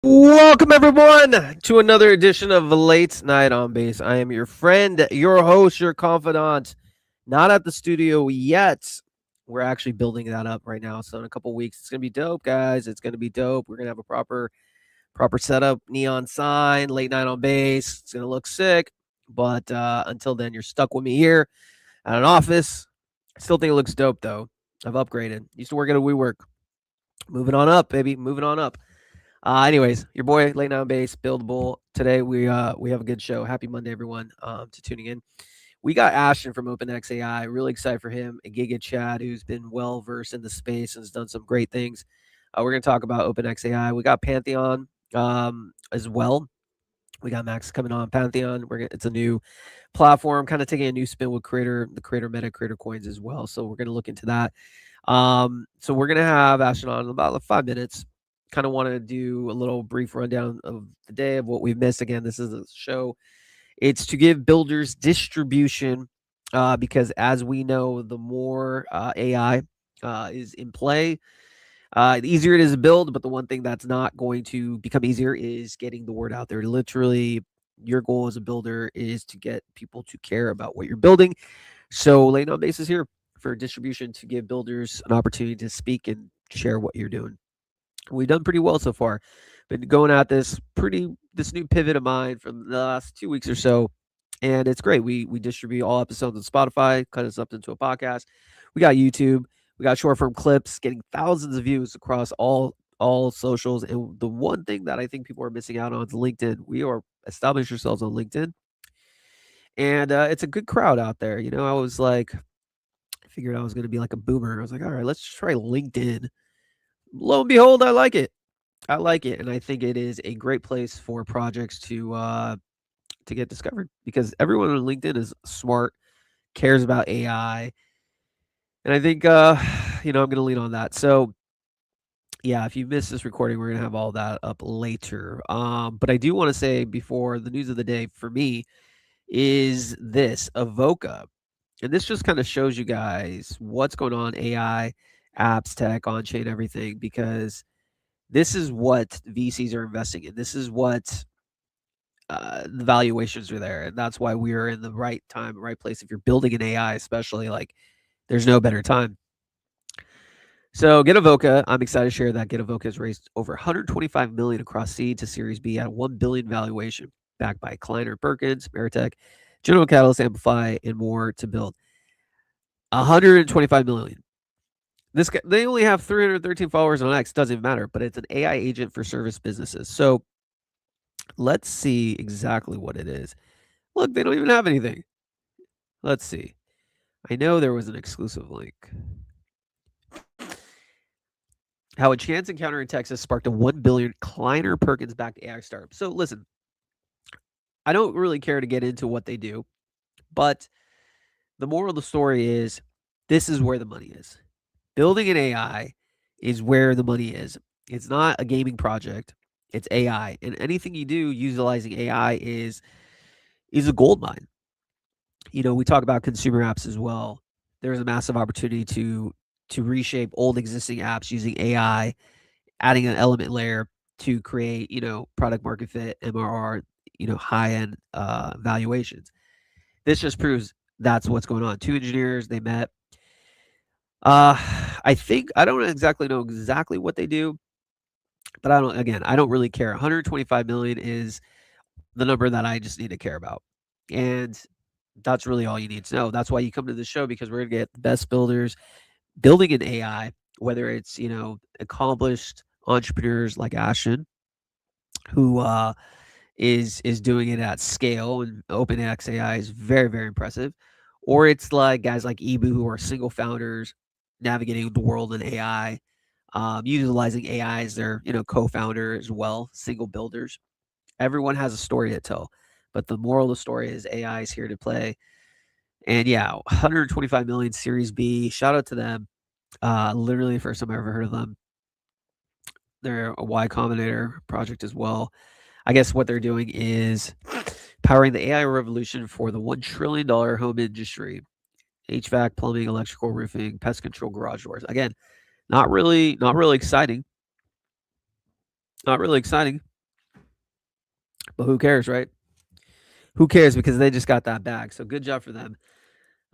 Welcome everyone to another edition of Late Night on Base. I am your friend, your host, your confidant. Not at the studio yet. We're actually building that up right now. So in a couple weeks, it's gonna be dope, guys. It's gonna be dope. We're gonna have a proper setup, neon sign, late night on base. It's gonna look sick. But until then, you're stuck with me here at an office. I still think it looks dope though. I've upgraded. Used to work at a WeWork. Moving on up, baby. Moving on up. Anyways, your boy late night on base, buildable. Today we have a good show. Happy Monday, everyone, to tuning in. We got Ashton from OpenXAI. Really excited for him. And Giga Chad, who's been well versed in the space and has done some great things. We're gonna talk about OpenXAI. We got Pantheon as well. We got Max coming on Pantheon. It's a new platform, kind of taking a new spin with the creator meta, creator coins as well. So we're gonna look into that. So we're gonna have Ashton on in about like 5 minutes. Kind of want to do a little brief rundown of the day of what we've missed. Again, this is a show. It's to give builders distribution because, as we know, the more AI is in play, the easier it is to build. But the one thing that's not going to become easier is getting the word out there. Literally, your goal as a builder is to get people to care about what you're building. So, Late on Base is here for distribution to give builders an opportunity to speak and share what you're doing. We've done pretty well so far. Been going at this new pivot of mine from the last 2 weeks or so, and it's great. We distribute all episodes on Spotify, cut us up into a podcast. We got YouTube, we got short form clips, getting thousands of views across all socials. And the one thing that I think people are missing out on is LinkedIn. We are established ourselves on LinkedIn, and it's a good crowd out there. You know, I was like, I figured I was going to be like a boomer. I was like, all right, let's try LinkedIn. Lo and behold, I like it. I like it, and I think it is a great place for projects to get discovered because everyone on LinkedIn is smart, cares about AI, and I think I'm going to lean on that. So yeah, if you missed this recording, we're going to have all that up later. But I do want to say before the news of the day for me is this Avoca, and this just kind of shows you guys what's going on AI, apps, tech, on chain, everything because this is what VCs are investing in. This is what the valuations are there, and that's why we are in the right time, right place. If you're building an AI, especially, like there's no better time. So Avoca, I'm excited to share that Avoca has raised over 125 million across seed to Series B at a 1 billion valuation, backed by Kleiner Perkins, Meritech, General Catalyst, Amplify, and more to build. 125 million. They only have 313 followers on X. Doesn't even matter, but it's an AI agent for service businesses. So let's see exactly what it is. Look, they don't even have anything. Let's see. I know there was an exclusive link. How a chance encounter in Texas sparked a 1 billion Kleiner Perkins backed AI startup. So listen, I don't really care to get into what they do, but the moral of the story is this is where the money is. Building an AI is where the money is. It's not a gaming project. It's AI. And anything you do utilizing AI is a gold mine. You know, we talk about consumer apps as well. There's a massive opportunity to reshape old existing apps using AI, adding an element layer to create, product market fit, MRR, high end valuations. This just proves that's what's going on. Two engineers, they met. I think I don't exactly know what they do, but I don't really care. 125 million is the number that I just need to care about. And that's really all you need to know. That's why you come to the show, because we're going to get the best builders building an AI, whether it's, accomplished entrepreneurs like Ashton, who is doing it at scale, and OpenXAI is very, very impressive, or it's like guys like Ibu, who are single founders navigating the world in AI, utilizing AI as their co-founder as well, single builders. Everyone has a story to tell, but the moral of the story is AI is here to play. And yeah, 125 million Series B. Shout out to them. Literally the first time I ever heard of them. They're a Y Combinator project as well. I guess what they're doing is powering the AI revolution for the $1 trillion home industry. HVAC, plumbing, electrical, roofing, pest control, garage doors. Again, not really exciting. Not really exciting, but who cares, right? Who cares because they just got that bag. So good job for them.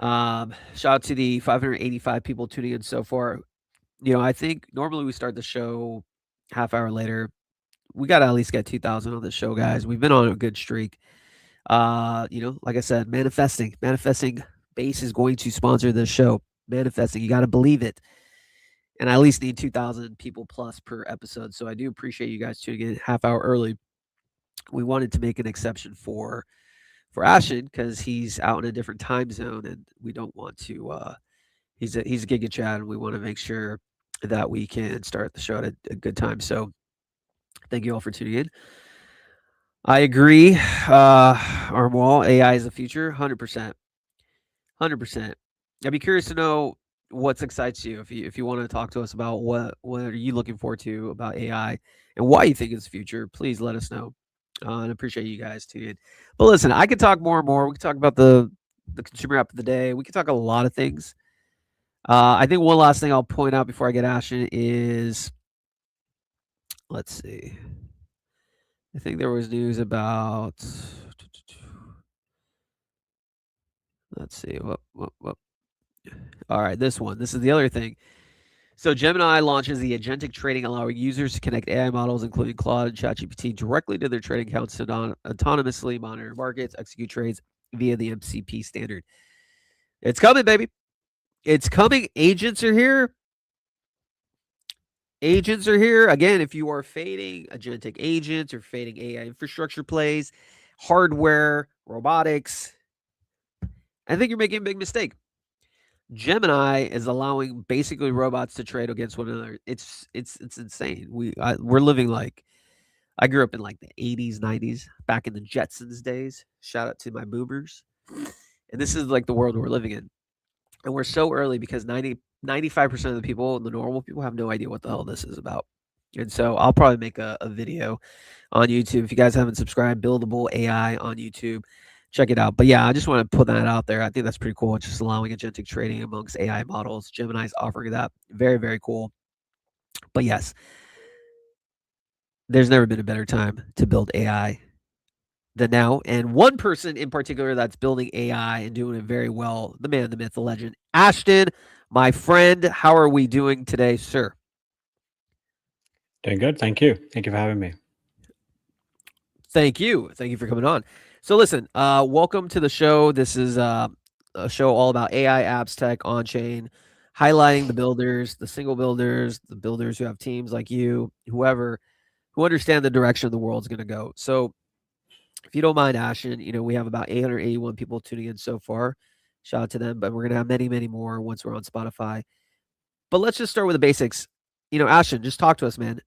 Shout out to the 585 people tuning in so far. I think normally we start the show half hour later. We got to at least get 2,000 on the show, guys. We've been on a good streak. Like I said, manifesting base is going to sponsor this show. Manifesting, you got to believe it. And I at least need 2,000 people plus per episode. So I do appreciate you guys tuning in half hour early. We wanted to make an exception for Ashton because he's out in a different time zone, and we don't want to. He's a Giga Chad, and we want to make sure that we can start the show at a good time. So thank you all for tuning in. I agree. Armwall, AI is the future, 100%. 100%. I'd be curious to know what excites you. If you want to talk to us about what are you looking forward to about AI and why you think it's the future, please let us know. And appreciate you guys tuning in. But listen, I could talk more and more. We could talk about the consumer app of the day. We could talk a lot of things. I think one last thing I'll point out before I get Ashton is, let's see. I think there was news about. Let's see. What? All right, this one. This is the other thing. So Gemini launches the agentic trading, allowing users to connect AI models, including Claude and ChatGPT, directly to their trading accounts to autonomously monitor markets, execute trades via the MCP standard. It's coming, baby. It's coming. Agents are here. Agents are here. Again, if you are fading agentic agents or fading AI infrastructure plays, hardware, robotics, I think you're making a big mistake. Gemini is allowing basically robots to trade against one another. It's insane. We're living like I grew up in like the 80s, 90s, back in the Jetsons days. Shout out to my boomers. And this is like the world we're living in. And we're so early because 95% of the people, the normal people, have no idea what the hell this is about. And so I'll probably make a video on YouTube. If you guys haven't subscribed, Buildable AI on YouTube, check it out. But yeah, I just want to put that out there. I think that's pretty cool. It's just allowing agentic trading amongst AI models. Gemini's offering that. Very, very cool. But yes, there's never been a better time to build AI than now. And one person in particular that's building AI and doing it very well, the man, the myth, the legend, Ashton, my friend. How are we doing today, sir? Doing good. Thank you. Thank you for having me. Thank you. Thank you for coming on. So listen, welcome to the show. This is a show all about AI apps, tech, on-chain, highlighting the builders, the single builders, the builders who have teams like you, whoever, who understand the direction the world's going to go. So if you don't mind, Ashton, we have about 881 people tuning in so far. Shout out to them, but we're going to have many, many more once we're on Spotify. But let's just start with the basics. Ashton, just talk to us, man.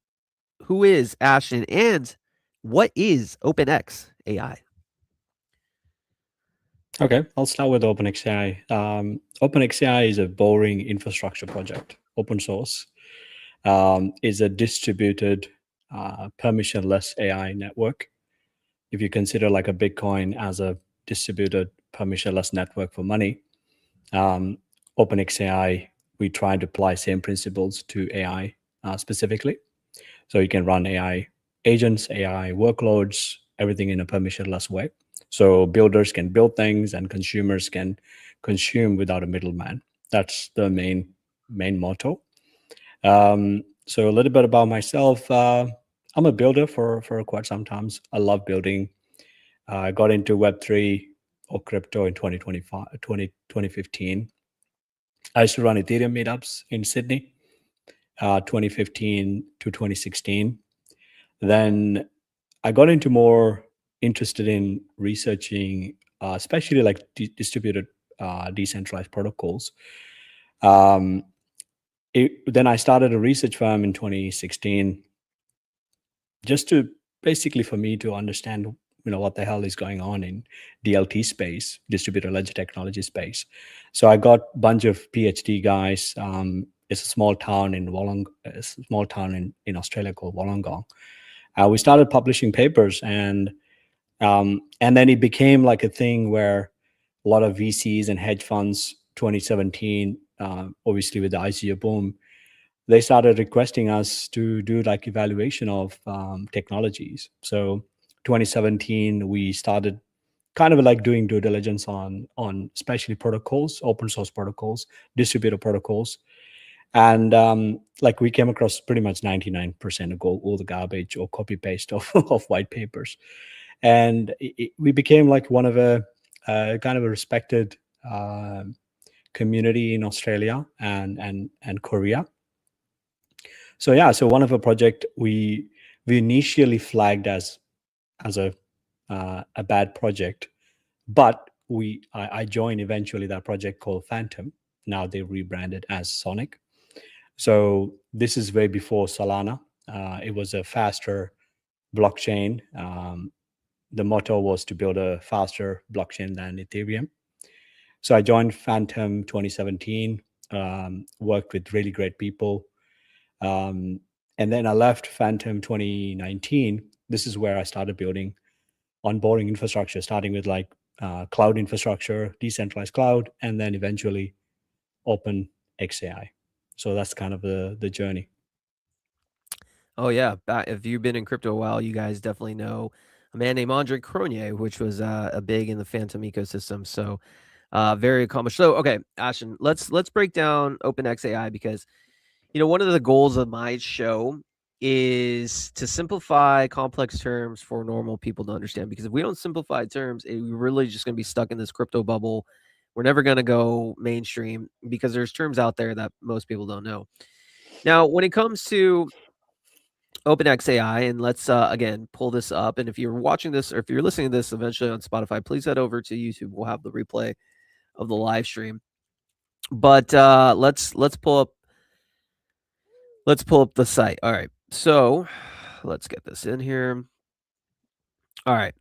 Who is Ashton and what is OpenXAI? Okay, I'll start with OpenXAI. OpenXAI is a boring infrastructure project, open source. Is a distributed, permissionless AI network. If you consider like a Bitcoin as a distributed, permissionless network for money, OpenXAI, we try to apply same principles to AI specifically. So you can run AI agents, AI workloads, everything in a permissionless way. So builders can build things and consumers can consume without a middleman. That's the main motto. So a little bit about myself. I'm a builder for quite some time. I love building. I got into Web3 or crypto in 2015. I used to run Ethereum meetups in Sydney, 2015 to 2016. Then I got into more interested in researching, especially like distributed, decentralized protocols. Then I started a research firm in 2016, just to basically for me to understand, what the hell is going on in DLT space, distributed ledger technology space. So I got a bunch of PhD guys, It's a small town in in Australia called Wollongong. We started publishing papers, and then it became like a thing where a lot of VCs and hedge funds, 2017, obviously with the ICO boom, they started requesting us to do like evaluation of technologies. So 2017, we started kind of like doing due diligence on especially protocols, open source protocols, distributed protocols. And like we came across pretty much 99% of all the garbage or copy paste of, of white papers. And we became like one of a kind of a respected community in Australia and Korea. So yeah, so one of a project we initially flagged as a bad project, but I joined eventually that project called Phantom. Now they rebranded as Sonic. So this is way before Solana. It was a faster blockchain. The motto was to build a faster blockchain than Ethereum. So I joined Phantom 2017, worked with really great people. And then I left Phantom 2019. This is where I started building onboarding infrastructure, starting with like cloud infrastructure, decentralized cloud, and then eventually OpenXAI. So that's kind of the journey. Oh yeah, if you've been in crypto a while, you guys definitely know a man named Andre Cronje, which was a big in the Phantom ecosystem. So very accomplished. So okay, Ashton, let's break down OpenXAI because one of the goals of my show is to simplify complex terms for normal people to understand. Because if we don't simplify terms, we're really just going to be stuck in this crypto bubble. We're never going to go mainstream because there's terms out there that most people don't know. Now, when it comes to OpenXAI, and let's again pull this up. And if you're watching this or if you're listening to this eventually on Spotify, please head over to YouTube. We'll have the replay of the live stream. But let's pull up the site. All right. So let's get this in here. All right.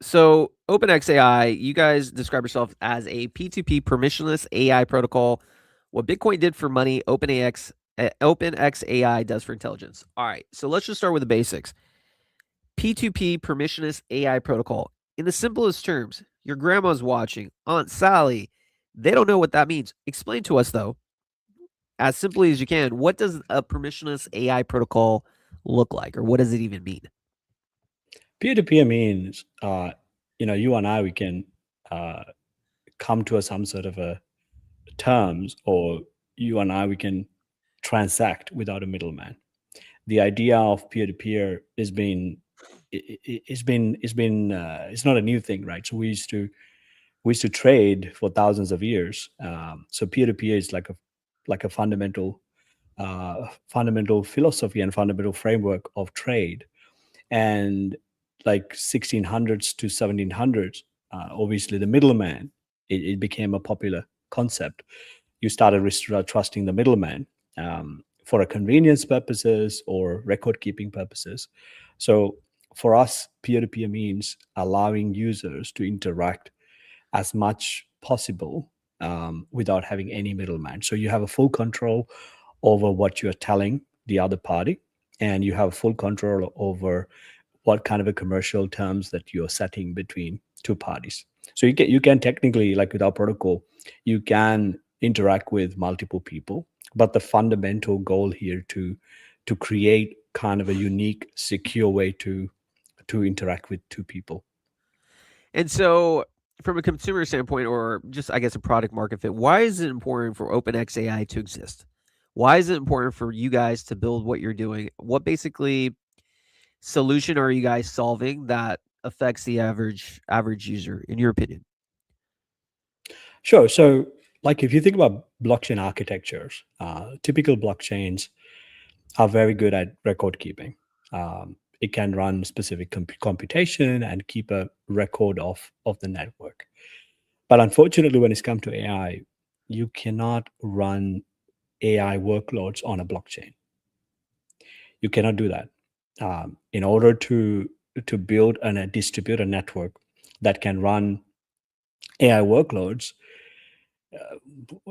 So OpenXAI, you guys describe yourself as a P2P permissionless AI protocol. What Bitcoin did for money, OpenXAI does for intelligence. All right. So let's just start with the basics. P2P permissionless AI protocol. In the simplest terms, your grandma's watching, Aunt Sally. They don't know what that means. Explain to us, though, as simply as you can, what does a permissionless AI protocol look like, or what does it even mean? Peer-to-peer means, you and I, we can come to some sort of a terms, or you and I, we can transact without a middleman. The idea of peer-to-peer it's not a new thing, right? So we used to trade for thousands of years. So peer-to-peer is like a fundamental philosophy and fundamental framework of trade. And like 1600s to 1700s, obviously the middleman, it became a popular concept. You started trusting the middleman for a convenience purposes or record keeping purposes. So for us, peer-to-peer means allowing users to interact as much possible without having any middleman. So you have a full control over what you're telling the other party, and you have full control over what kind of a commercial terms that you're setting between two parties. So you can technically, like with our protocol, you can interact with multiple people, but the fundamental goal here to create kind of a unique, secure way to interact with two people. And so, from a consumer standpoint, or just, I guess, a product market fit, why is it important for OpenXAI to exist? Why is it important for you guys to build what you're doing? What basically solution are you guys solving that affects the average user, in your opinion? Sure. So, like if you think about blockchain architectures, typical blockchains are very good at record keeping. It can run specific computation and keep a record of the network. But unfortunately, when it's come to AI, you cannot run AI workloads on a blockchain. You cannot do that. In order to build and distribute a network that can run AI workloads,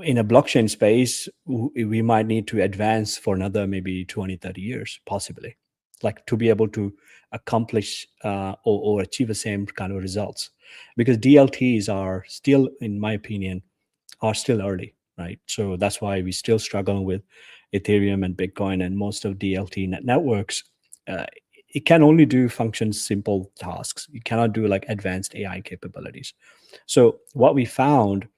in a blockchain space, we might need to advance for another maybe 20, 30 years, possibly, like to be able to accomplish or achieve the same kind of results. Because DLTs are still, in my opinion, are still early, right? So that's why we still struggle with Ethereum and Bitcoin and most of DLT networks. Uh, it can only do functions, simple tasks. You cannot do like advanced AI capabilities. So what we found,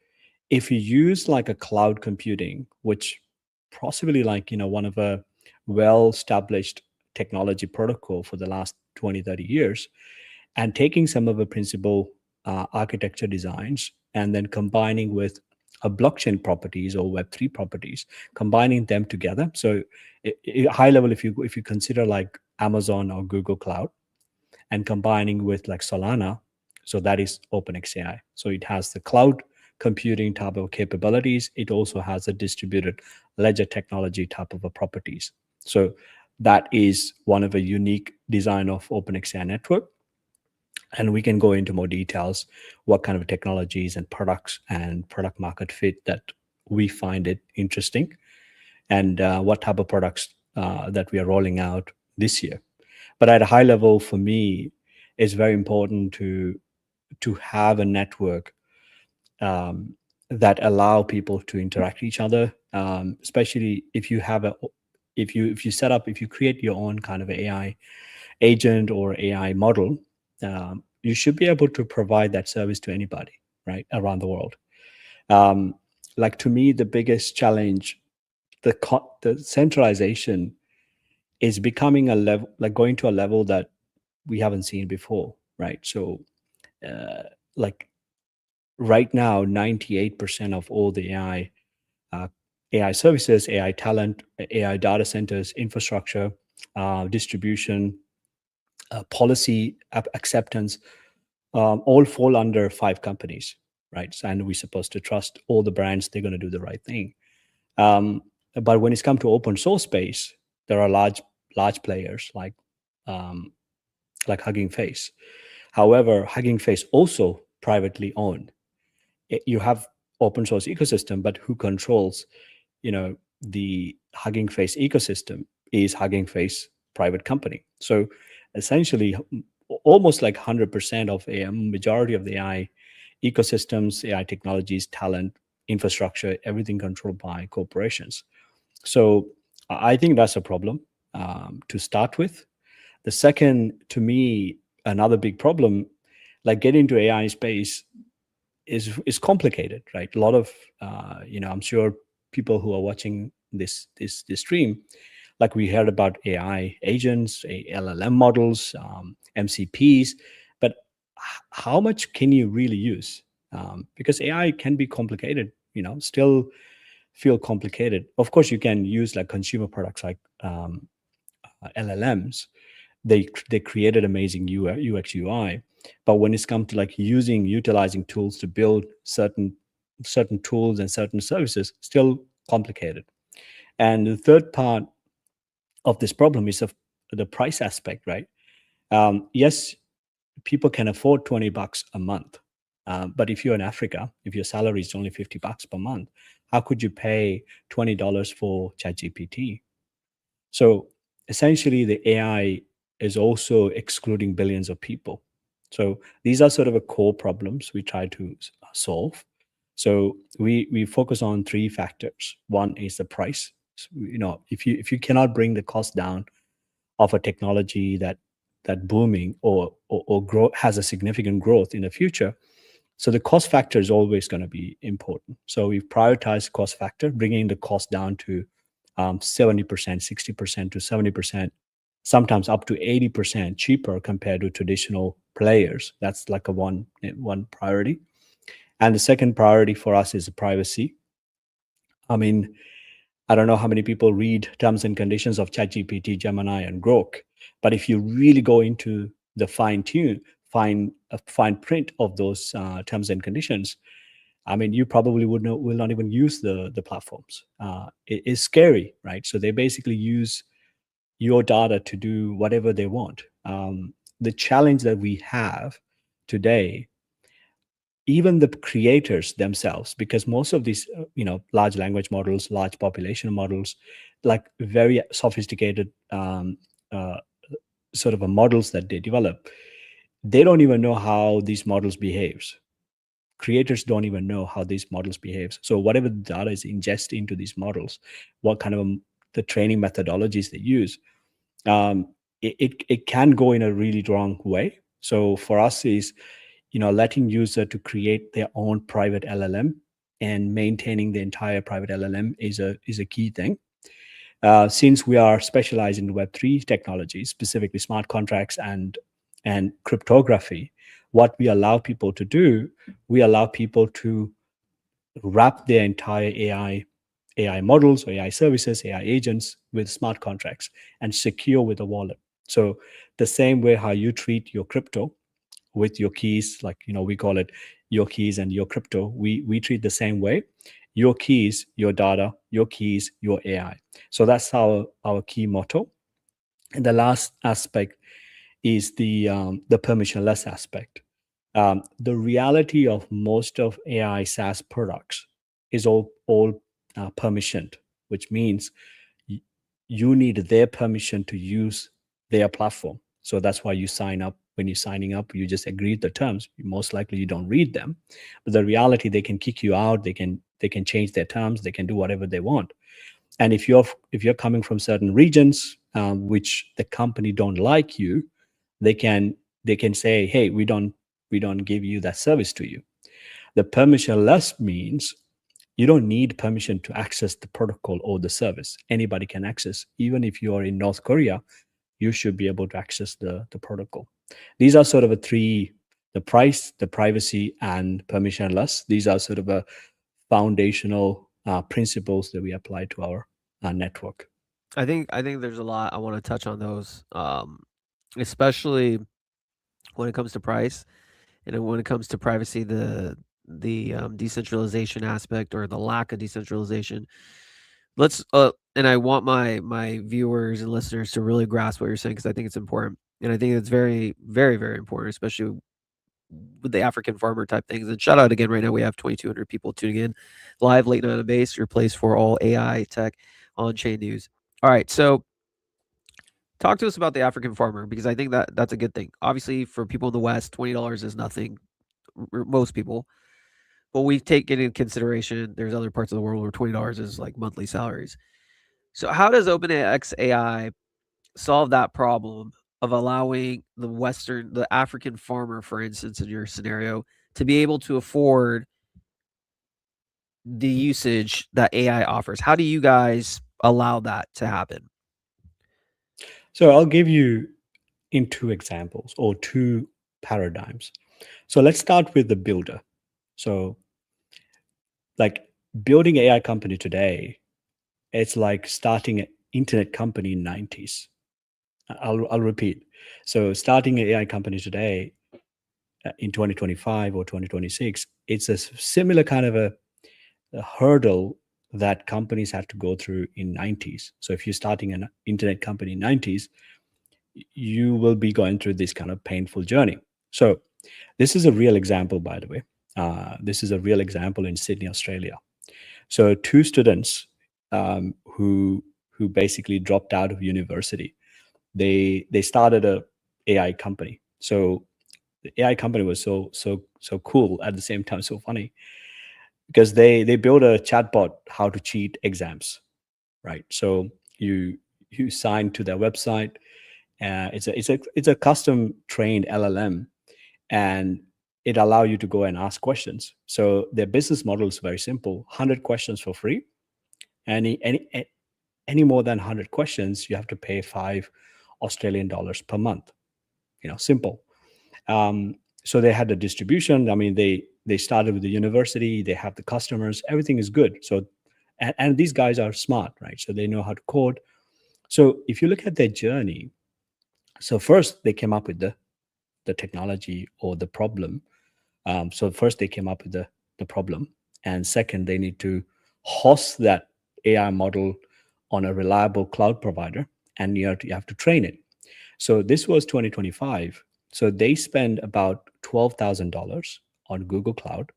if you use like a cloud computing, which possibly like, one of a well-established technology protocol for the last 20, 30 years, and taking some of the principal architecture designs and then combining with a blockchain properties or Web3 properties, combining them together. So high level, if you consider like Amazon or Google Cloud, and combining with like Solana. So that is OpenXAI. So it has the cloud computing type of capabilities. It also has a distributed ledger technology type of a properties. So that is one of a unique design of OpenXAI network. And we can go into more details, what kind of technologies and products and product market fit that we find it interesting, and what type of products that we are rolling out this year. But at a high level, for me, it's very important to have a network that allow people to interact with each other, especially if you have a if you create your own kind of AI agent or AI model, you should be able to provide that service to anybody, right, around the world. Like to me, the biggest challenge, the centralization is becoming a level, like going to a level that we haven't seen before, right? So, like right now, 98% of all the uh, AI services, AI talent, AI data centers, infrastructure, distribution, policy acceptance, all fall under 5 companies, right? So, and we're supposed to trust all the brands; they're going to do the right thing. But when it's come to open source space, there are large players um, like Hugging Face. However, Hugging Face also privately owned. You have open source ecosystem, but who controls, the Hugging Face ecosystem is Hugging Face private company. So essentially, almost like 100% of a majority of the AI ecosystems, AI technologies, talent, infrastructure, everything controlled by corporations. So I think that's a problem to start with. The second, to me, another big problem, like getting into AI space is complicated, right? A lot of I'm sure people who are watching this stream, like we heard about AI agents, LLM models, MCPs, but how much can you really use? Because AI can be complicated, still feel complicated. Of course, you can use like consumer products like LLMs. They created amazing UX UI, but when it's come to like utilizing tools to build certain tools and certain services, still complicated. And the third part of this problem is of the price aspect, right? Yes, people can afford $20 a month, but if you're in Africa, if your salary is only $50 per month, how could you pay $20 for ChatGPT? So essentially, the AI is also excluding billions of people. So these are sort of a core problems we try to solve. So we focus on 3 factors. One is the price. So, if you cannot bring the cost down of a technology that booming or grow has a significant growth in the future, so the cost factor is always going to be important. So we've prioritized cost factor, bringing the cost down to 70%, 60% to 70%, sometimes up to 80% cheaper compared to traditional players. That's like a one priority. And the second priority for us is privacy. I mean, I don't know how many people read terms and conditions of ChatGPT, Gemini, and Grok, but if you really go into the fine print of those terms and conditions, I mean, you probably will not even use the platforms. It is scary, right? So they basically use your data to do whatever they want. The challenge that we have today even the creators themselves, because most of these large language models, large population models, like very sophisticated uh, sort of a models that they develop, they don't even know how these models behaves. Creators don't even know how these models behaves. So whatever the data is ingest into these models, what kind of the training methodologies they use, it can go in a really wrong way. So for us is letting user to create their own private LLM and maintaining the entire private LLM is a key thing. Since we are specialized in Web3 technologies, specifically smart contracts and cryptography, what we allow people to do, we allow people to wrap their entire AI models, or AI services, AI agents with smart contracts and secure with a wallet. So the same way how you treat your crypto with your keys, like we call it your keys and your crypto, we treat the same way. Your keys, your data, your keys, your AI. So that's our key motto. And the last aspect is the permissionless aspect. The reality of most of AI SaaS products is all permissioned, which means you need their permission to use their platform. So that's why you sign up. When you're signing up, you just agree the terms. Most likely you don't read them, but the reality, they can kick you out. They can change their terms. They can do whatever they want. And if you're coming from certain regions, which the company don't like you, they can say, hey, we don't give you that service to you. The permissionless means you don't need permission to access the protocol or the service. Anybody can access. Even if you are in North Korea, you should be able to access the protocol. These are sort of a three: the price, the privacy, and permissionless. These are sort of a foundational principles that we apply to our network. I think there's a lot I want to touch on those, especially when it comes to price and then when it comes to privacy, the decentralization aspect or the lack of decentralization. Let's and I want my viewers and listeners to really grasp what you're saying because I think it's important, and I think it's very, very, very important, especially with the African farmer type things. And shout out again, right now we have 2,200 people tuning in live, late night on base, your place for all AI tech on chain news. All right, so talk to us about the African farmer because I think that that's a good thing. Obviously, for people in the West, $20 is nothing. Most people, but we take it into consideration. There's other parts of the world where $20 is like monthly salaries. So, how does OpenXAI solve that problem of allowing the African farmer, for instance, in your scenario, to be able to afford the usage that AI offers? How do you guys allow that to happen? So I'll give you in two examples or two paradigms. So let's start with the builder. So like building AI company today, it's like starting an internet company in 90s. I'll repeat. So starting an AI company today in 2025 or 2026, it's a similar kind of a hurdle that companies had to go through in 90s. So if you're starting an internet company in 90s, you will be going through this kind of painful journey. So this is a real example, by the way. This is a real example in Sydney, Australia. So two students who basically dropped out of university, they started a AI company. So the AI company was so cool, at the same time so funny, because they built a chatbot how to cheat exams, right? So you sign to their website. It's a custom trained LLM, and it allow you to go and ask questions. So their business model is very simple: 100 questions for free. Any more than 100 questions, you have to pay $5 Australian per month. Simple. So they had the distribution. I mean, they started with the university. They have the customers. Everything is good. So, and these guys are smart, right? So they know how to code. So if you look at their journey, so first they came up with the technology or the problem. So first they came up with the problem, and second they need to host that AI model on a reliable cloud provider, and you have to train it. So this was 2025. So they spend about $12,000 on Google Cloud,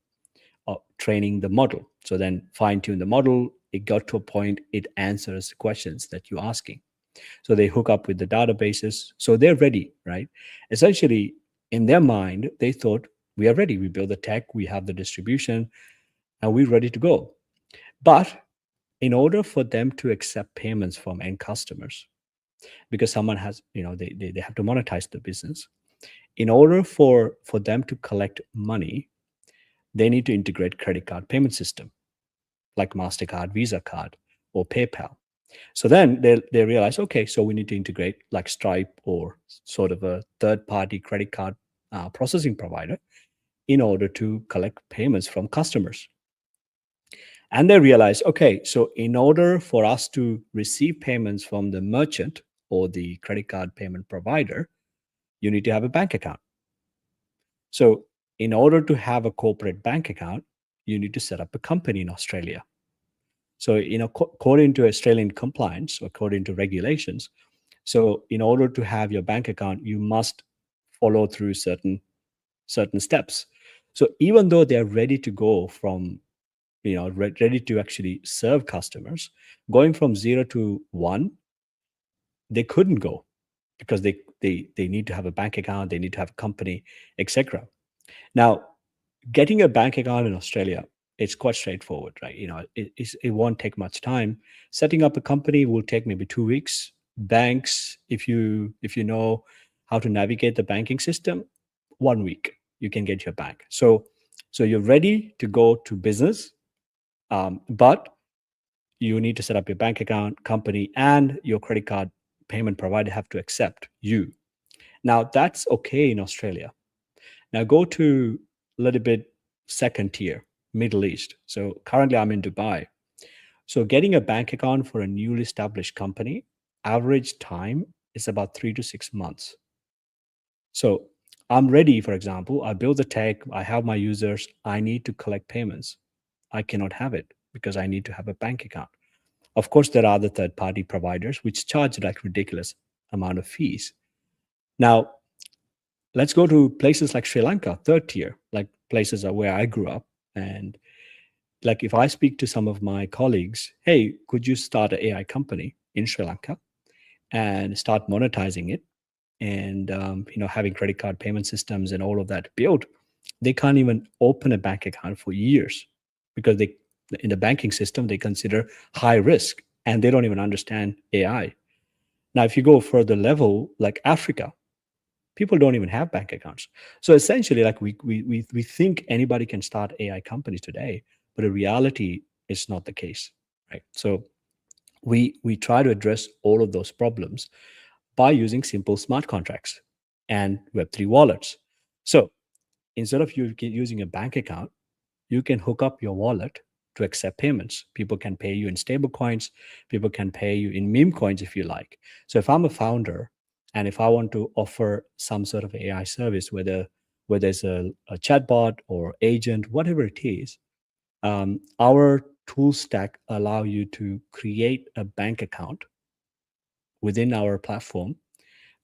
training the model. So then fine tune the model. It got to a point it answers questions that you're asking. So they hook up with the databases. So they're ready, right? Essentially, in their mind, they thought, we are ready. We build the tech, we have the distribution, and we're ready to go. But in order for them to accept payments from end customers, because someone has, they have to monetize the business. In order for them to collect money, they need to integrate credit card payment system like MasterCard, Visa card, or PayPal. So then they realize, okay, so we need to integrate like Stripe or sort of a third-party credit card processing provider in order to collect payments from customers. And they realize, okay, so in order for us to receive payments from the merchant or the credit card payment provider, you need to have a bank account. So in order to have a corporate bank account, you need to set up a company in Australia. So, according to Australian compliance, according to regulations, so in order to have your bank account, you must follow through certain steps. So even though they're ready to go from, ready to actually serve customers, going from 0 to 1, they couldn't go because they need to have a bank account, they need to have a company, etc. Now, getting a bank account in Australia, it's quite straightforward, right? It won't take much time. Setting up a company will take maybe 2 weeks. Banks, if you know how to navigate the banking system, 1 week you can get your bank. So you're ready to go to business, but you need to set up your bank account, company, and your credit card payment provider have to accept you. Now that's okay in Australia. Now go to a little bit second tier, Middle East. So currently I'm in Dubai. So getting a bank account for a newly established company, average time is about 3 to 6 months. So I'm ready, for example, I build the tech, I have my users, I need to collect payments. I cannot have it because I need to have a bank account. Of course, there are other third-party providers which charge like ridiculous amount of fees. Now, let's go to places like Sri Lanka, third tier, like places where I grew up. And like if I speak to some of my colleagues, hey, could you start an AI company in Sri Lanka and start monetizing it and having credit card payment systems and all of that built? They can't even open a bank account for years because they in the banking system they consider high risk and they don't even understand AI. Now, if you go further level, like Africa, people don't even have bank accounts. So essentially, like we think anybody can start AI companies today, but the reality is not the case, right? So we try to address all of those problems by using simple smart contracts and Web3 wallets. So instead of you using a bank account, you can hook up your wallet to accept payments. People can pay you in stable coins. People can pay you in meme coins if you like. So if I'm a founder and if I want to offer some sort of AI service, whether it's a chatbot or agent, whatever it is, our tool stack allow you to create a bank account within our platform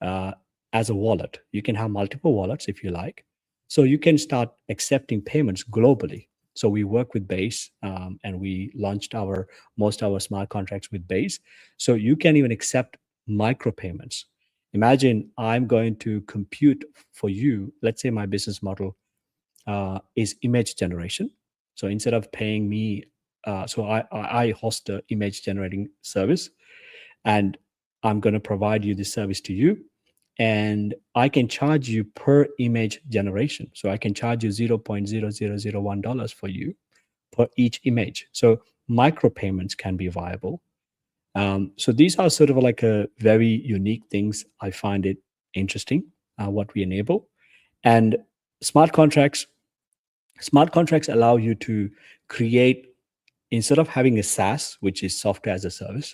uh, as a wallet. You can have multiple wallets if you like. So you can start accepting payments globally. So we work with Base and we launched most of our smart contracts with Base. So you can even accept micropayments. Imagine I'm going to compute for you. Let's say my business model is image generation. So instead of paying me, so I host the image generating service, and I'm going to provide you this service to you, and I can charge you per image generation. So I can charge you $0.0001 for you per each image. So micropayments can be viable. So these are sort of like a very unique things. I find it interesting what we enable. And smart contracts allow you to create, instead of having a SaaS, which is software as a service,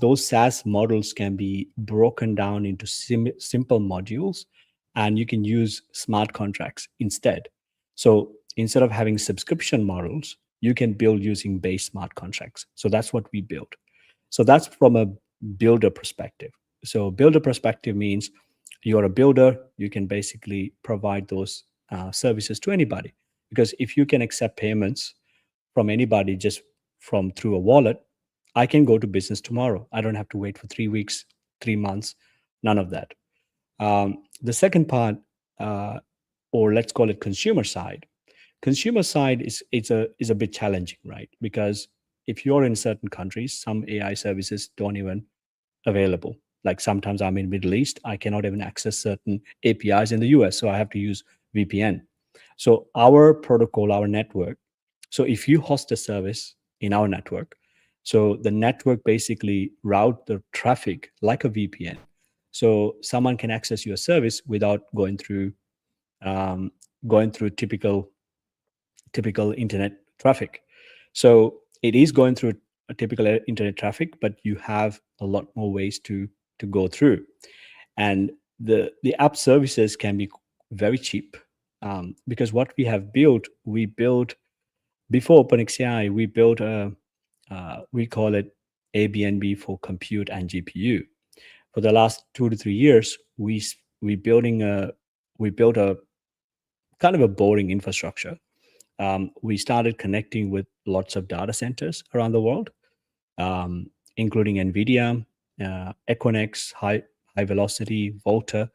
those SaaS models can be broken down into simple modules, and you can use smart contracts instead. So instead of having subscription models, you can build using Base smart contracts. So that's what we build. So that's from a builder perspective. So builder perspective means you're a builder, you can basically provide those services to anybody. Because if you can accept payments from anybody just from through a wallet, I can go to business tomorrow. I don't have to wait for 3 weeks, 3 months, none of that. The second part, or let's call it consumer side. Consumer side is a bit challenging, right? Because if you're in certain countries, some AI services don't even available. Like sometimes I'm in Middle East, I cannot even access certain APIs in the US, so I have to use VPN. So our protocol, our network. So if you host a service in our network, so the network basically route the traffic like a VPN. So someone can access your service without um, going through typical internet traffic. So it is going through a typical internet traffic, but you have a lot more ways to go through. And the app services can be very cheap, because what we built before OpenXAI, we built we call it Airbnb for compute and GPU. For the last 2 to 3 years, we built a kind of a boring infrastructure. We started connecting with lots of data centers around the world, including NVIDIA, Equinix, High Velocity, Volta.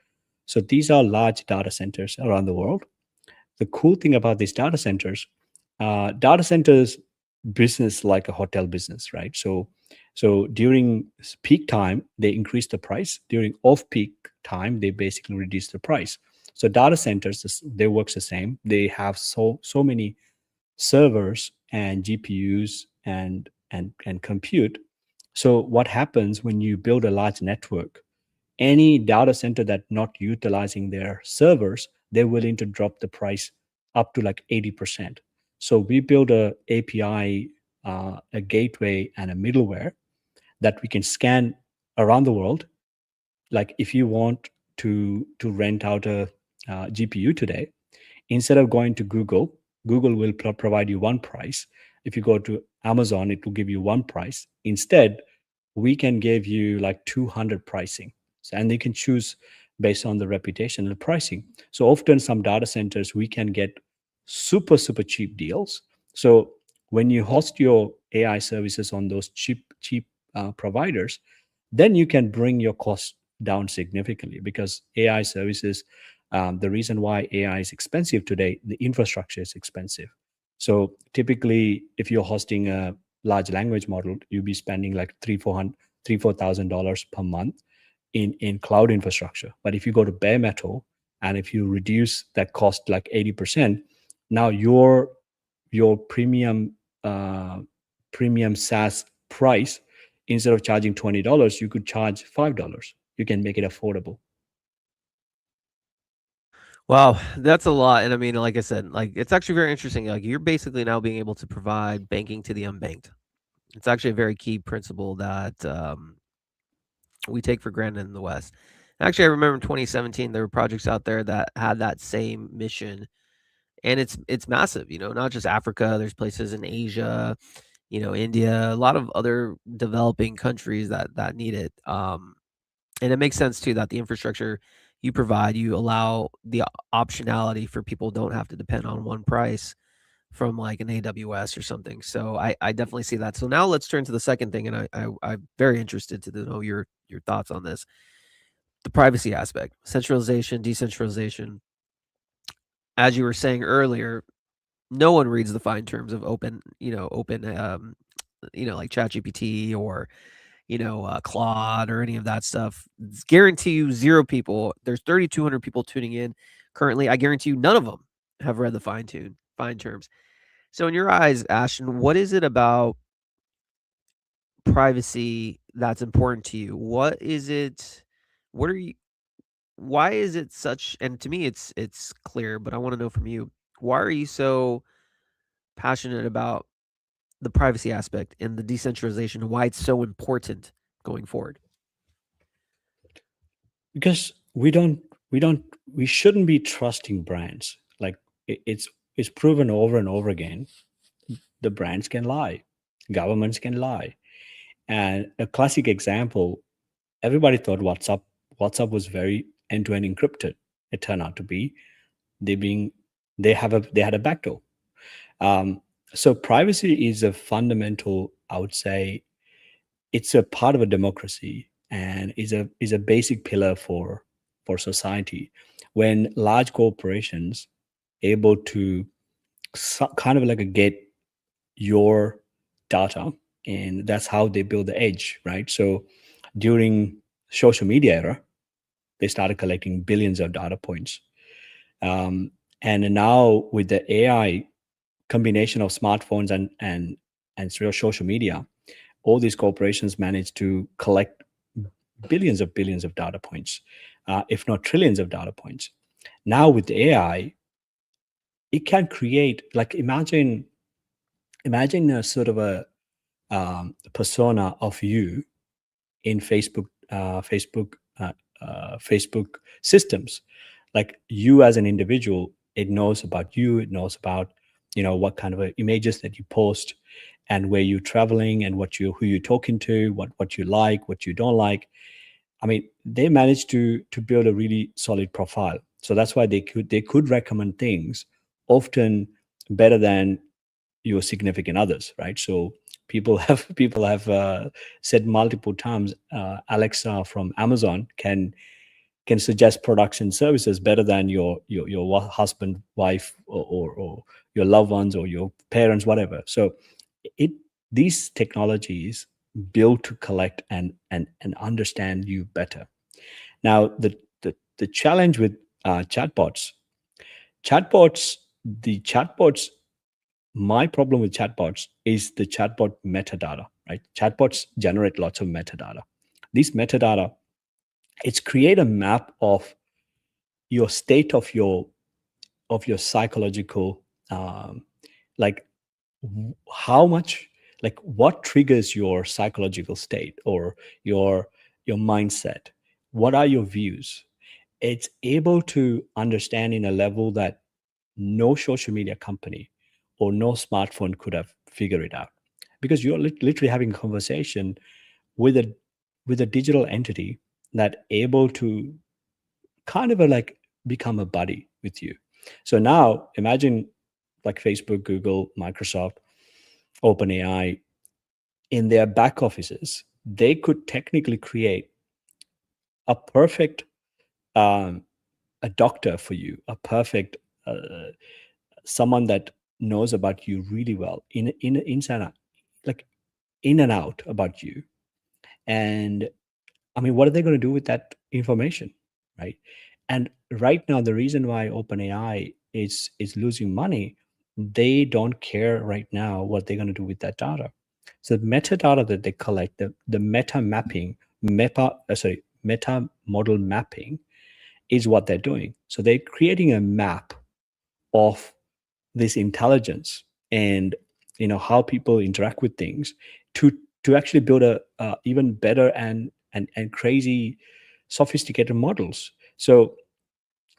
So these are large data centers around the world. The cool thing about these data centers business like a hotel business, right? So during peak time, they increase the price. During off-peak time, they basically reduce the price. So data centers, they work the same. They have so many servers and GPUs and compute. So what happens when you build a large network? Any data center that not utilizing their servers, they're willing to drop the price up to like 80%. So we build a API, a gateway, and a middleware that we can scan around the world. Like if you want to rent out a GPU today, instead of going to Google will provide you one price. If you go to Amazon, it will give you one price. Instead, we can give you like 200 pricing. So, and they can choose based on the reputation and the pricing. So often some data centers, we can get super cheap deals. So when you host your AI services on those cheap providers, then you can bring your cost down significantly, because AI services, the reason why AI is expensive today, the infrastructure is expensive. So typically, if you're hosting a large language model, you'll be spending like $3,000-4,000 per month in cloud infrastructure. But if you go to bare metal and if you reduce that cost like 80%, now your premium SaaS price, instead of charging $20, you could charge $5. You can make it affordable. Wow, that's a lot. And I mean, like I said, like it's actually very interesting. Like you're basically now being able to provide banking to the unbanked. It's actually a very key principle that we take for granted in the West. Actually, I remember in 2017 there were projects out there that had that same mission, and it's massive. Not just Africa. There's places in Asia, India, a lot of other developing countries that need it. And it makes sense too that the infrastructure you provide, you allow the optionality for people don't have to depend on one price from like an AWS or something. So I definitely see that. So now let's turn to the second thing, and I'm very interested to know your thoughts on this. The privacy aspect, centralization, decentralization. As you were saying earlier, no one reads the fine terms of open, like ChatGPT or Claude or any of that stuff. Guarantee you, zero people. There's 3,200 people tuning in currently. I guarantee you, none of them have read the fine terms. So, in your eyes, Ashton, what is it about privacy that's important to you? What is it? What are you? Why is it such? And to me, it's clear, but I want to know from you. Why are you so passionate about the privacy aspect and the decentralization, and why it's so important going forward? Because we shouldn't be trusting brands. Like it's proven over and over again, the brands can lie, governments can lie. And a classic example, everybody thought WhatsApp was very end-to-end encrypted. It turned out to be. They've been they had a backdoor. So privacy is a fundamental, I would say, it's a part of a democracy and is a basic pillar for society. When large corporations able to kind of like get your data, and that's how they build the edge, right? So during social media era, they started collecting billions of data points. um, and now with the AI combination of smartphones and social media, all these corporations manage to collect billions of data points, if not trillions of data points. Now with the AI, it can create, like, imagine a sort of a persona of you in Facebook systems. Like, you as an individual, it knows about you, it knows about, what kind of images that you post, and where you're traveling, and who you're talking to, what you like, what you don't like. I mean, they managed to build a really solid profile. So that's why they could recommend things often better than your significant others, right? So people have said multiple times, Alexa from Amazon can suggest products and services better than your husband, wife, or your loved ones, or your parents, whatever. So it these technologies build to collect and understand you better. Now, the challenge with chatbots, the chatbots, my problem with chatbots is the chatbot metadata, right? Chatbots generate lots of metadata. These metadata, it's create a map of your state of your psychological, like, how much, like, what triggers your psychological state, or your mindset, what are your views. It's able to understand in a level that no social media company or no smartphone could have figured it out, because you're literally having a conversation with a digital entity that able to kind of like become a buddy with you. So now imagine, like, Facebook, Google, Microsoft, OpenAI, in their back offices, they could technically create a perfect, um, a doctor for you, a perfect, someone that knows about you really well, in inside out, like, in and out about you. And I mean, what are they going to do with that information, right? And right now, the reason why OpenAI is losing money, they don't care right now what they're going to do with that data. So the metadata that they collect, the meta mapping, meta model mapping, is what they're doing. So they're creating a map of this intelligence, and how people interact with things, to actually build a even better and crazy sophisticated models. So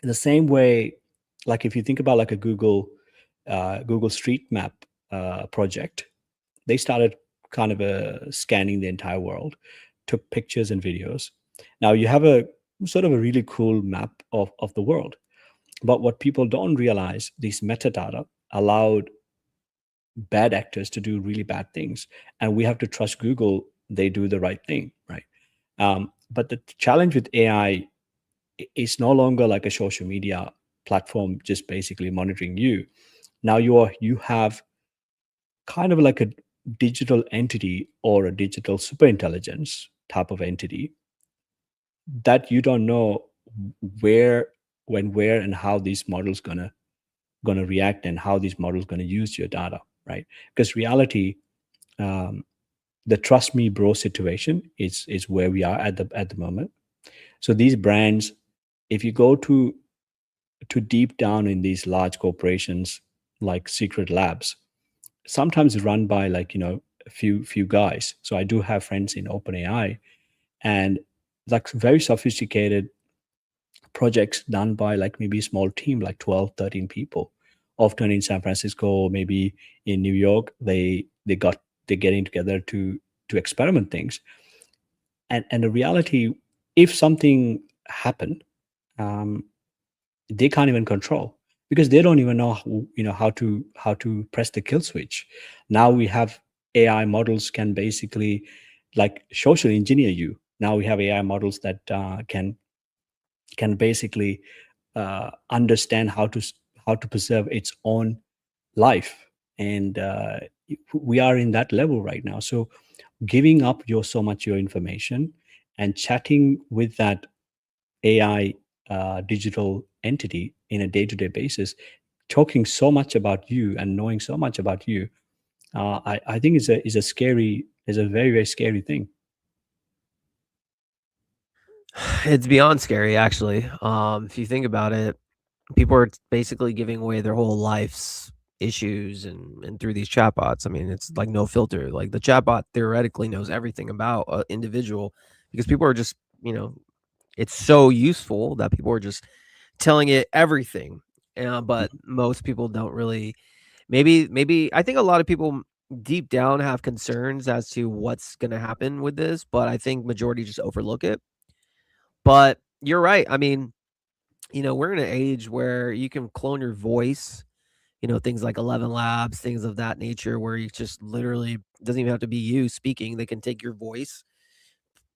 in the same way, like, if you think about like a Google Street Map project, they started kind of scanning the entire world, took pictures and videos. Now you have a sort of a really cool map of the world. But what people don't realize, these metadata allowed bad actors to do really bad things, and we have to trust Google, they do the right thing, right? But the challenge with AI is no longer like a social media platform just basically monitoring you. Now you have kind of like a digital entity, or a digital super intelligence type of entity, that you don't know where, when, where, and how these models gonna react, and how these models gonna use your data, right? Because reality, um, the trust me bro situation is where we are at the moment. So these brands, if you go to deep down in these large corporations, like secret labs, sometimes run by, like, a few guys. So I do have friends in OpenAI, and like very sophisticated projects done by, like, maybe a small team, like 12, 13 people, often in San Francisco, or maybe in New York. They're getting together to experiment things. And the reality, if something happened, um, they can't even control. because they don't even know how to press the kill switch. Now we have AI models can basically like social engineer you. Now we have AI models that can basically understand how to preserve its own life, and we are in that level right now. So giving up your information and chatting with that AI digital entity in a day-to-day basis, talking so much about you and knowing so much about you, I think is a very very scary thing. It's beyond scary, actually. If you think about it, people are basically giving away their whole life's issues and through these chatbots. I mean, it's like no filter. Like the chatbot theoretically knows everything about an individual because people are just, it's so useful that people are just telling it everything. But most people don't really. Maybe I think a lot of people deep down have concerns as to what's going to happen with this, but I think majority just overlook it. But you're right. I mean, we're in an age where you can clone your voice, things like 11 Labs, things of that nature, where you just literally doesn't even have to be you speaking. They can take your voice,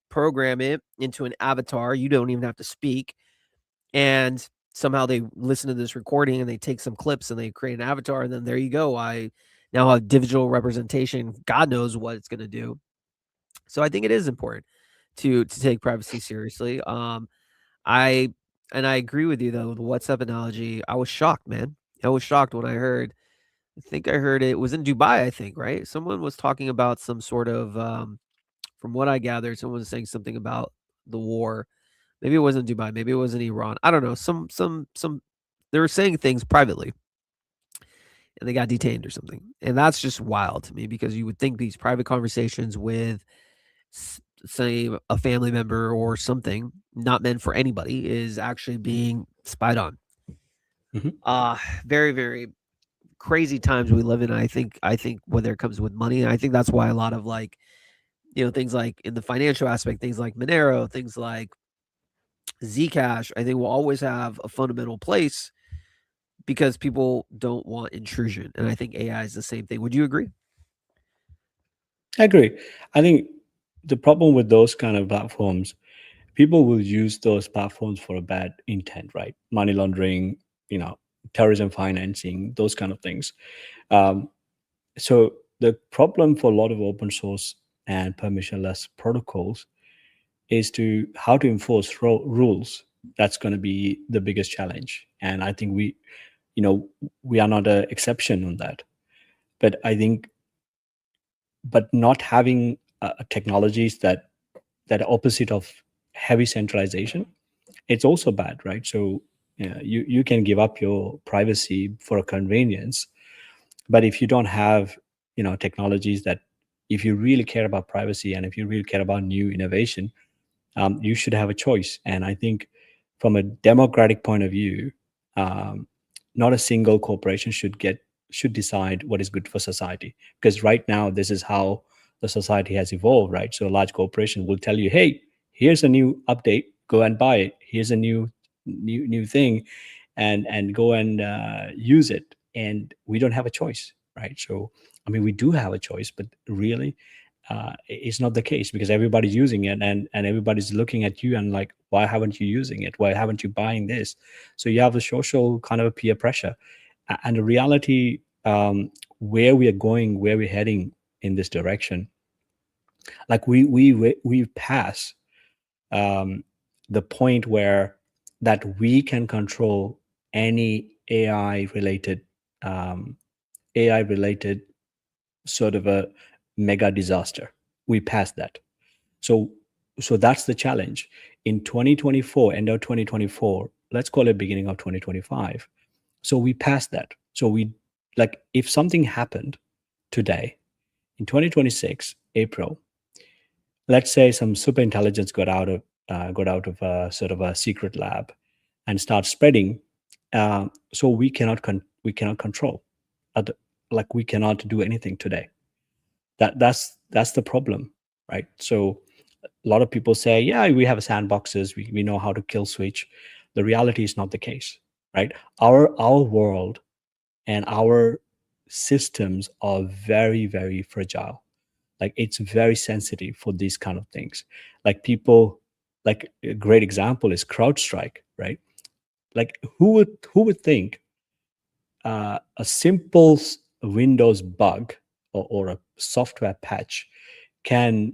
program it into an avatar. You don't even have to speak. And somehow they listen to this recording and they take some clips and they create an avatar. And then there you go. I now have digital representation. God knows what it's going to do. So I think it is important to take privacy seriously. I and I agree with you though, the WhatsApp analogy. I was shocked, man. I was shocked when I think I heard it was in Dubai, I think, right? Someone was talking about some sort of from what I gathered, someone was saying something about the war. Maybe it wasn't Dubai, maybe it wasn't Iran. I don't know. Some they were saying things privately and they got detained or something. And that's just wild to me because you would think these private conversations with say a family member or something not meant for anybody is actually being spied on. Mhm. Very very crazy times we live in. I think whether it comes with money, I think that's why a lot of like things like in the financial aspect, things like Monero, things like Zcash, I think will always have a fundamental place because people don't want intrusion, and I think AI is the same thing. Would you agree? I agree. I think the problem with those kind of platforms, people will use those platforms for a bad intent, right? Money laundering, you know, terrorism financing, those kind of things. Um, so the problem for a lot of open source and permissionless protocols is to how to enforce rules. That's going to be the biggest challenge, and I think you know, we are not an exception on that. But I think, but not having technologies that are opposite of heavy centralization, it's also bad, right? So you can give up your privacy for a convenience, but if you don't have technologies that, if you really care about privacy and if you really care about new innovation, you should have a choice. And I think from a democratic point of view, um, not a single corporation should decide what is good for society, because right now this is how the society has evolved, right? So a large corporation will tell you, hey, here's a new update, go and buy it. Here's a new thing, and go and use it. And we don't have a choice, right? So I mean, we do have a choice, but really it's not the case, because everybody's using it, and everybody's looking at you and like, why haven't you using it? Why haven't you buying this? So you have a social kind of a peer pressure. And the reality, where we are going, where we're heading in this direction, like we pass um, the point where that we can control any um, AI related sort of a mega disaster. We passed that. So so that's the challenge. In 2024, end of 2024, let's call it beginning of 2025. So we passed that. So we, like, if something happened today in 2026 April, let's say some super intelligence got out of a sort of a secret lab and start spreading. So we cannot control. Other, like, we cannot do anything today. That's the problem, right? So a lot of people say, yeah, we have sandboxes, we know how to kill switch. The reality is not the case, right? Our world and our systems are very, very fragile. Like it's very sensitive for these kind of things. Like people, like a great example is CrowdStrike, right? Like who would think a simple Windows bug or a software patch can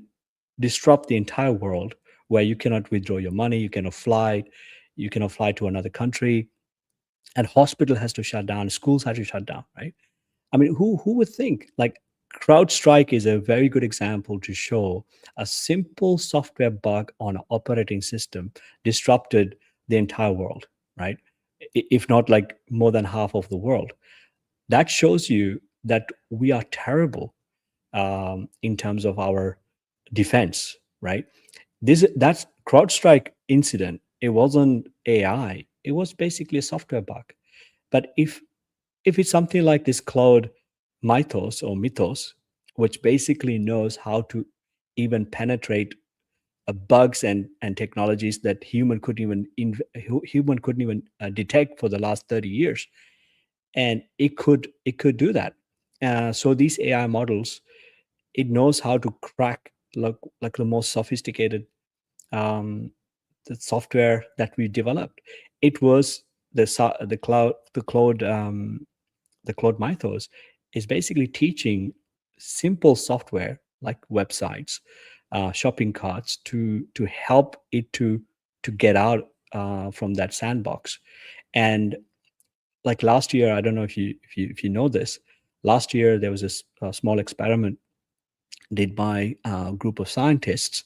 disrupt the entire world, where you cannot withdraw your money, you cannot fly to another country, and hospital has to shut down, schools have to shut down, right? I mean, who would think? Like CrowdStrike is a very good example to show a simple software bug on an operating system disrupted the entire world, right? If not like more than half of the world. That shows you that we are terrible in terms of our defense, right? That's CrowdStrike incident. It wasn't AI. It was basically a software bug. But if it's something like this cloud mythos, which basically knows how to even penetrate bugs and technologies that human couldn't even detect for the last 30 years, and it could do that. So these AI models, it knows how to crack like the most sophisticated um, the software that we developed. It was the cloud mythos is basically teaching simple software like websites, shopping carts to help it to get out from that sandbox. And like last year, I don't know if you know this. Last year there was a small experiment did by a group of scientists,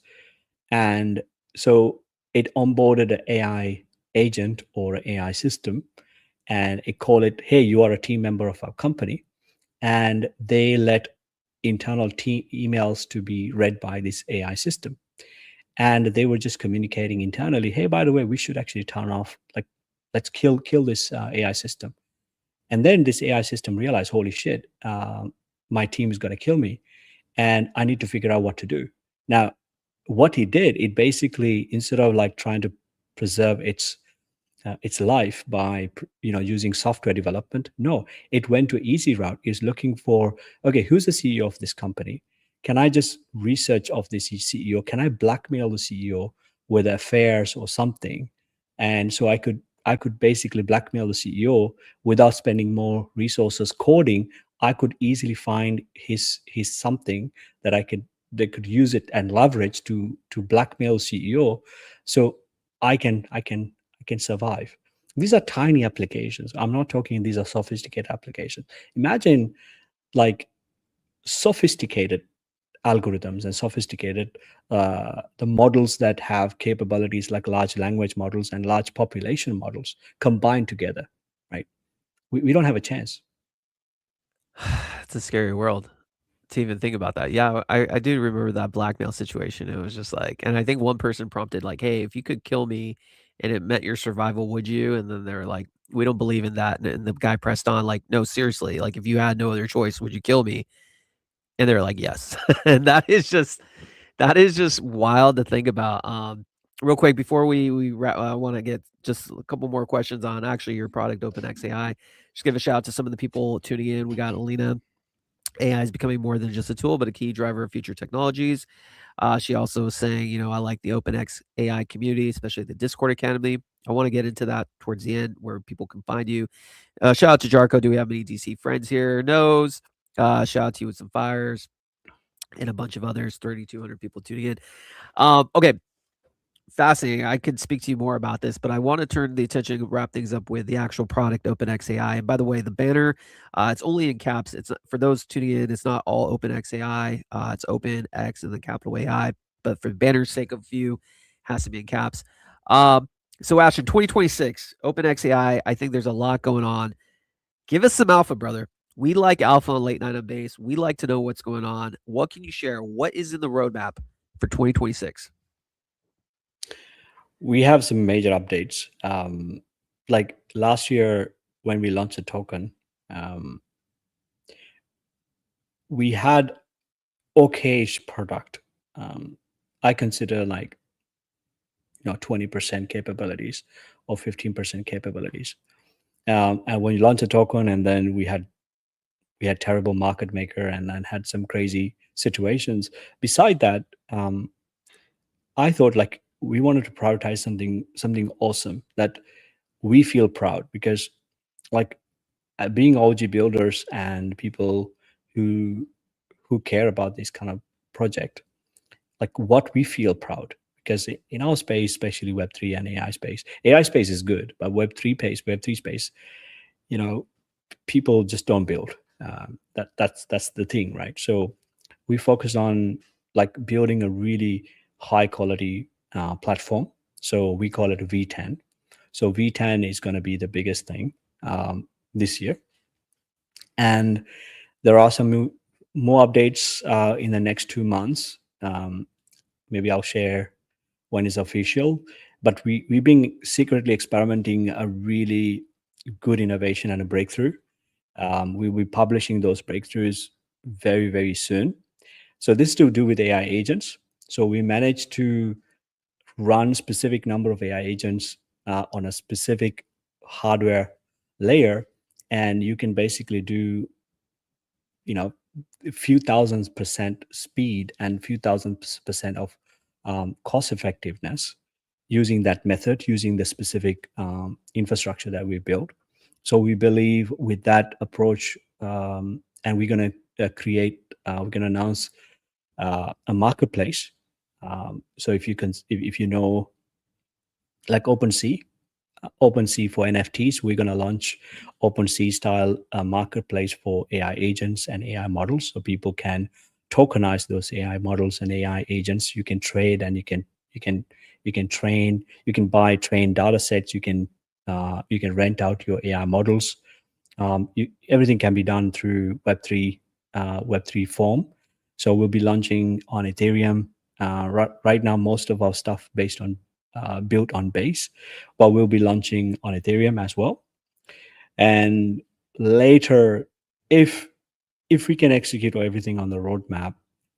and so it onboarded an AI agent or an AI system, and it called it, "Hey, you are a team member of our company," and they let internal team emails to be read by this AI system, and they were just communicating internally, "Hey, by the way, we should actually turn off, like, let's kill this AI system." And then this AI system realized, "Holy shit, my team is going to kill me, and I need to figure out what to do." Now, what he did, it basically, instead of like trying to preserve its life by using software development, no, it went to easy route. Is looking for, okay, who's the CEO of this company? Can I just research of this CEO? Can I blackmail the CEO with affairs or something? And so I could basically blackmail the CEO without spending more resources coding. I could easily find his something that they could use it and leverage to blackmail CEO, so I can survive. These are tiny applications. I'm not talking these are sophisticated applications. Imagine like sophisticated algorithms and sophisticated the models that have capabilities like large language models and large population models combined together, right? We don't have a chance. It's a scary world to even think about that. Yeah, I do remember that blackmail situation. It was just like, and I think one person prompted like, "Hey, if you could kill me and it meant your survival, would you?" And then they're like, "We don't believe in that." And the guy pressed on like, "No, seriously, like if you had no other choice, would you kill me?" And they're like, "Yes." And that is just wild to think about. Real quick before we want to get just a couple more questions on actually your product OpenXAI. Just give a shout out to some of the people tuning in. We got Alina. AI is becoming more than just a tool, but a key driver of future technologies. She also was saying, I like the OpenX AI community, especially the Discord Academy. I want to get into that towards the end where people can find you. Shout out to Jarko. Do we have any DC friends here? Knows. Shout out to you with some fires and a bunch of others. 3,200 people tuning in. Okay, fascinating. I could speak to you more about this, but I want to turn the attention and wrap things up with the actual product OpenXAI. And by the way, the banner, it's only in caps. It's for those tuning in. It's not all OpenXAI. It's OpenX and the capital AI. But for the banner's sake of view, has to be in caps. So Ash, in 2026, OpenXAI, I think there's a lot going on. Give us some alpha, brother. We like alpha on late night on base. We like to know what's going on. What can you share? What is in the roadmap for 2026? We have some major updates. Like last year when we launched the token, um, we had okayish product. I consider like 20% capabilities or 15% capabilities. And when you launch a token, and then we had terrible market maker, and then had some crazy situations. Beside that, I thought like we wanted to prioritize something awesome that we feel proud, because like being OG builders and people who care about this kind of project, like what we feel proud. Because in our space, especially Web3 and AI space is good, but Web3 space, you know, people just don't build. That's the thing, right? So we focus on like building a really high quality platform. So we call it V10. So V10 is going to be the biggest thing this year, and there are some more updates in the next 2 months. Maybe I'll share when it's official. But we've been secretly experimenting a really good innovation and a breakthrough. We'll be publishing those breakthroughs very, very soon. So this is to do with AI agents. So we managed to run specific number of AI agents on a specific hardware layer, and you can basically do, a few thousand% speed and few thousand% of cost effectiveness using that method, using the specific infrastructure that we built. So we believe with that approach, and we're going to we're going to announce a marketplace. So if you know, like OpenSea for NFTs, we're going to launch OpenSea style marketplace for AI agents and AI models, so people can tokenize those AI models and AI agents. You can trade, and you can train. You can buy trained data sets. You can rent out your AI models. Everything can be done through Web3 form. So we'll be launching on Ethereum. Right now, most of our stuff built on Base, but we'll be launching on Ethereum as well. And later, if we can execute everything on the roadmap,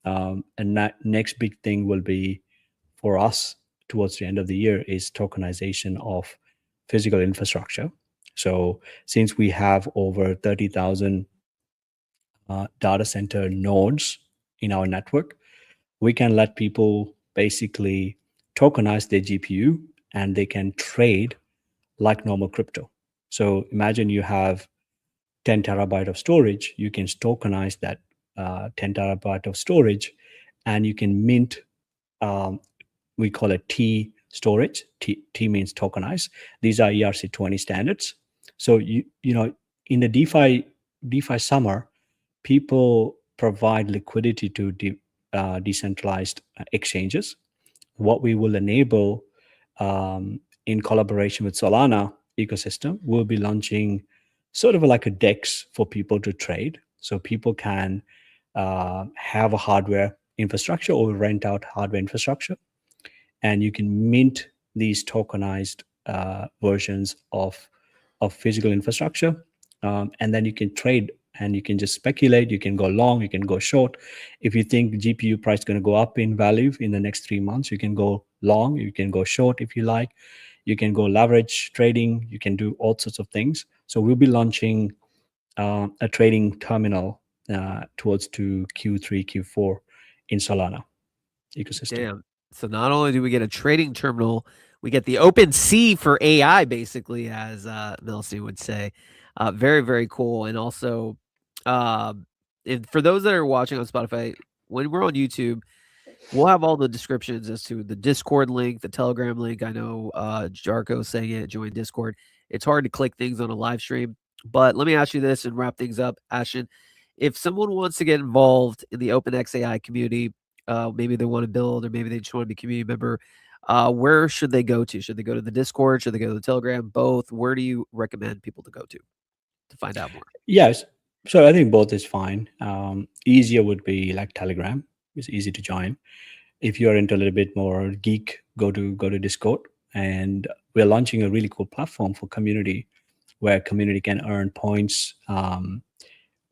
and that next big thing will be for us towards the end of the year is tokenization of physical infrastructure. So since we have over 30,000 data center nodes in our network, we can let people basically tokenize their GPU, and they can trade like normal crypto. So imagine you have 10 terabyte of storage, you can tokenize that 10 terabyte of storage, and you can mint, we call it T storage. T means tokenize. These are ERC20 standards. So in the DeFi summer, people provide liquidity to decentralized exchanges. What we will enable, in collaboration with Solana ecosystem, we'll be launching sort of like a DEX for people to trade. So people can have a hardware infrastructure or rent out hardware infrastructure, and you can mint these tokenized versions of physical infrastructure, and then you can trade, and you can just speculate. You can go long, you can go short. If you think GPU price is going to go up in value in the next 3 months, you can go long, you can go short if you like. You can go leverage trading, you can do all sorts of things. So we'll be launching a trading terminal towards to Q3, Q4 in Solana ecosystem. Damn. So not only do we get a trading terminal, we get the OpenSea for AI, basically, as Milsey would say. Very, very cool. And also, for those that are watching on Spotify, when we're on YouTube, we'll have all the descriptions as to the Discord link, the Telegram link. I know Jarko saying it, join Discord. It's hard to click things on a live stream. But let me ask you this and wrap things up, Ashton. If someone wants to get involved in the OpenXAI community, maybe they want to build, or maybe they just want to be a community member, where should they go to? Should they go to the Discord? Should they go to the Telegram? Both? Where do you recommend people to go to find out more? Yes. So I think both is fine. Easier would be like Telegram. It's easy to join. If you're into a little bit more geek, go to Discord. And we're launching a really cool platform for community, where community can earn points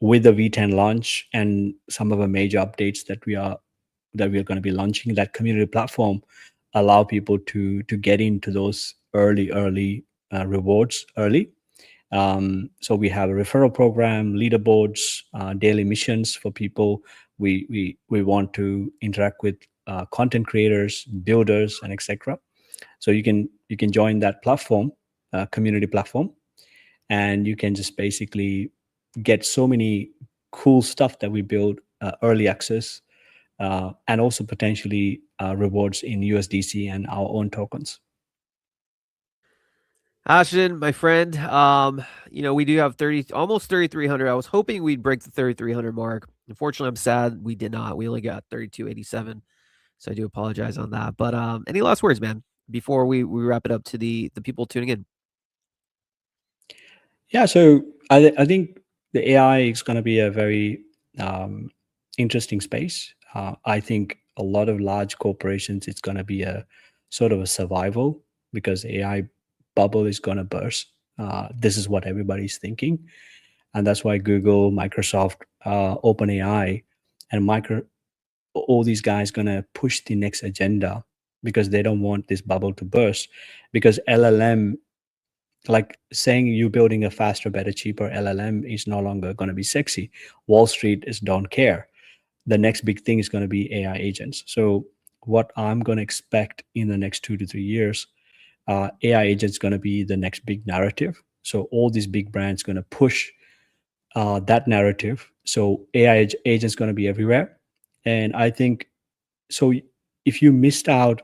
with the V10 launch and some of the major updates that we are going to be launching. That community platform allow people to get into those early rewards early, So we have a referral program, leaderboards, daily missions for people. We want to interact with content creators, builders, and etc. So you can join that platform, community platform, and you can just basically get so many cool stuff that we build, early access, and also potentially rewards in USDC and our own tokens. Ashton, my friend, we do have almost 3,300. I was hoping we'd break the 3,300 mark. Unfortunately, I'm sad we did not. We only got 3,287. So I do apologize on that. But any last words, man, before we wrap it up to the people tuning in? Yeah, so I think the AI is going to be a very interesting space. I think a lot of large corporations, it's going to be a sort of a survival because AI bubble is going to burst. This is what everybody's thinking, and that's why Google, Microsoft, OpenAI, and all these guys going to push the next agenda because they don't want this bubble to burst. Because LLM, like saying you building a faster, better, cheaper LLM is no longer going to be sexy. Wall Street is don't care. The next big thing is going to be AI agents. So what I'm going to expect in the next 2 to 3 years, AI agents going to be the next big narrative. So all these big brands going to push that narrative. So AI agents going to be everywhere, and I think so. If you missed out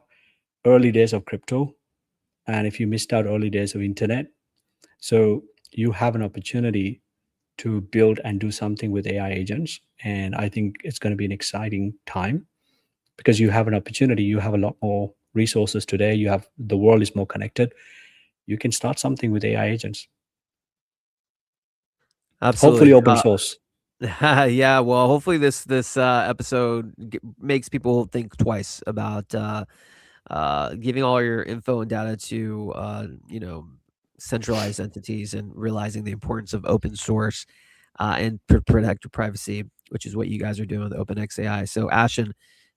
early days of crypto, and if you missed out early days of internet, so you have an opportunity to build and do something with AI agents. And I think it's going to be an exciting time because you have an opportunity. You have a lot more resources today. The world is more connected. You can start something with AI agents. Hopefully Absolutely. open source. Yeah, well, hopefully this episode makes people think twice about giving all your info and data to centralized entities and realizing the importance of open source and protect your privacy, which is what you guys are doing with OpenXAI. So, Ashen,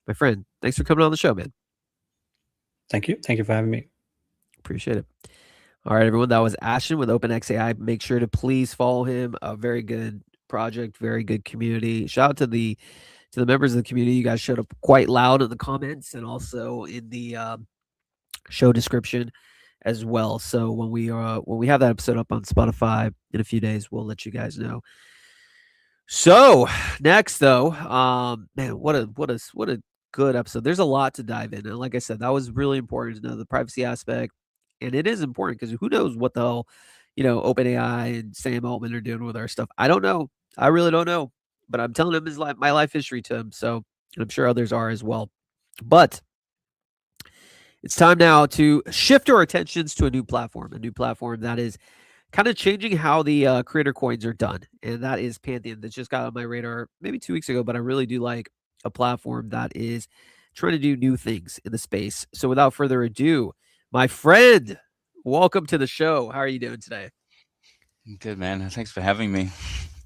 my friend, thanks for coming on the show, man. Thank you. Thank you for having me. Appreciate it. All right, everyone. That was Ashton with OpenXAI. Make sure to please follow him. A very good project, very good community. Shout out to the members of the community. You guys showed up quite loud in the comments and also in the show description as well. So when we have that episode up on Spotify in a few days, we'll let you guys know. So next though, man, what a good episode. There's a lot to dive in. And like I said, that was really important to know the privacy aspect. And it is important because who knows what the hell, OpenAI and Sam Altman are doing with our stuff. I don't know. I really don't know. But I'm telling him my life history to him. So I'm sure others are as well. But it's time now to shift our attentions to a new platform that is kind of changing how the creator coins are done. And that is Pantheon. That just got on my radar maybe 2 weeks ago, but I really do like a platform that is trying to do new things in the space. So without further ado, my friend, welcome to the show. How are you doing today? Good, man. Thanks for having me.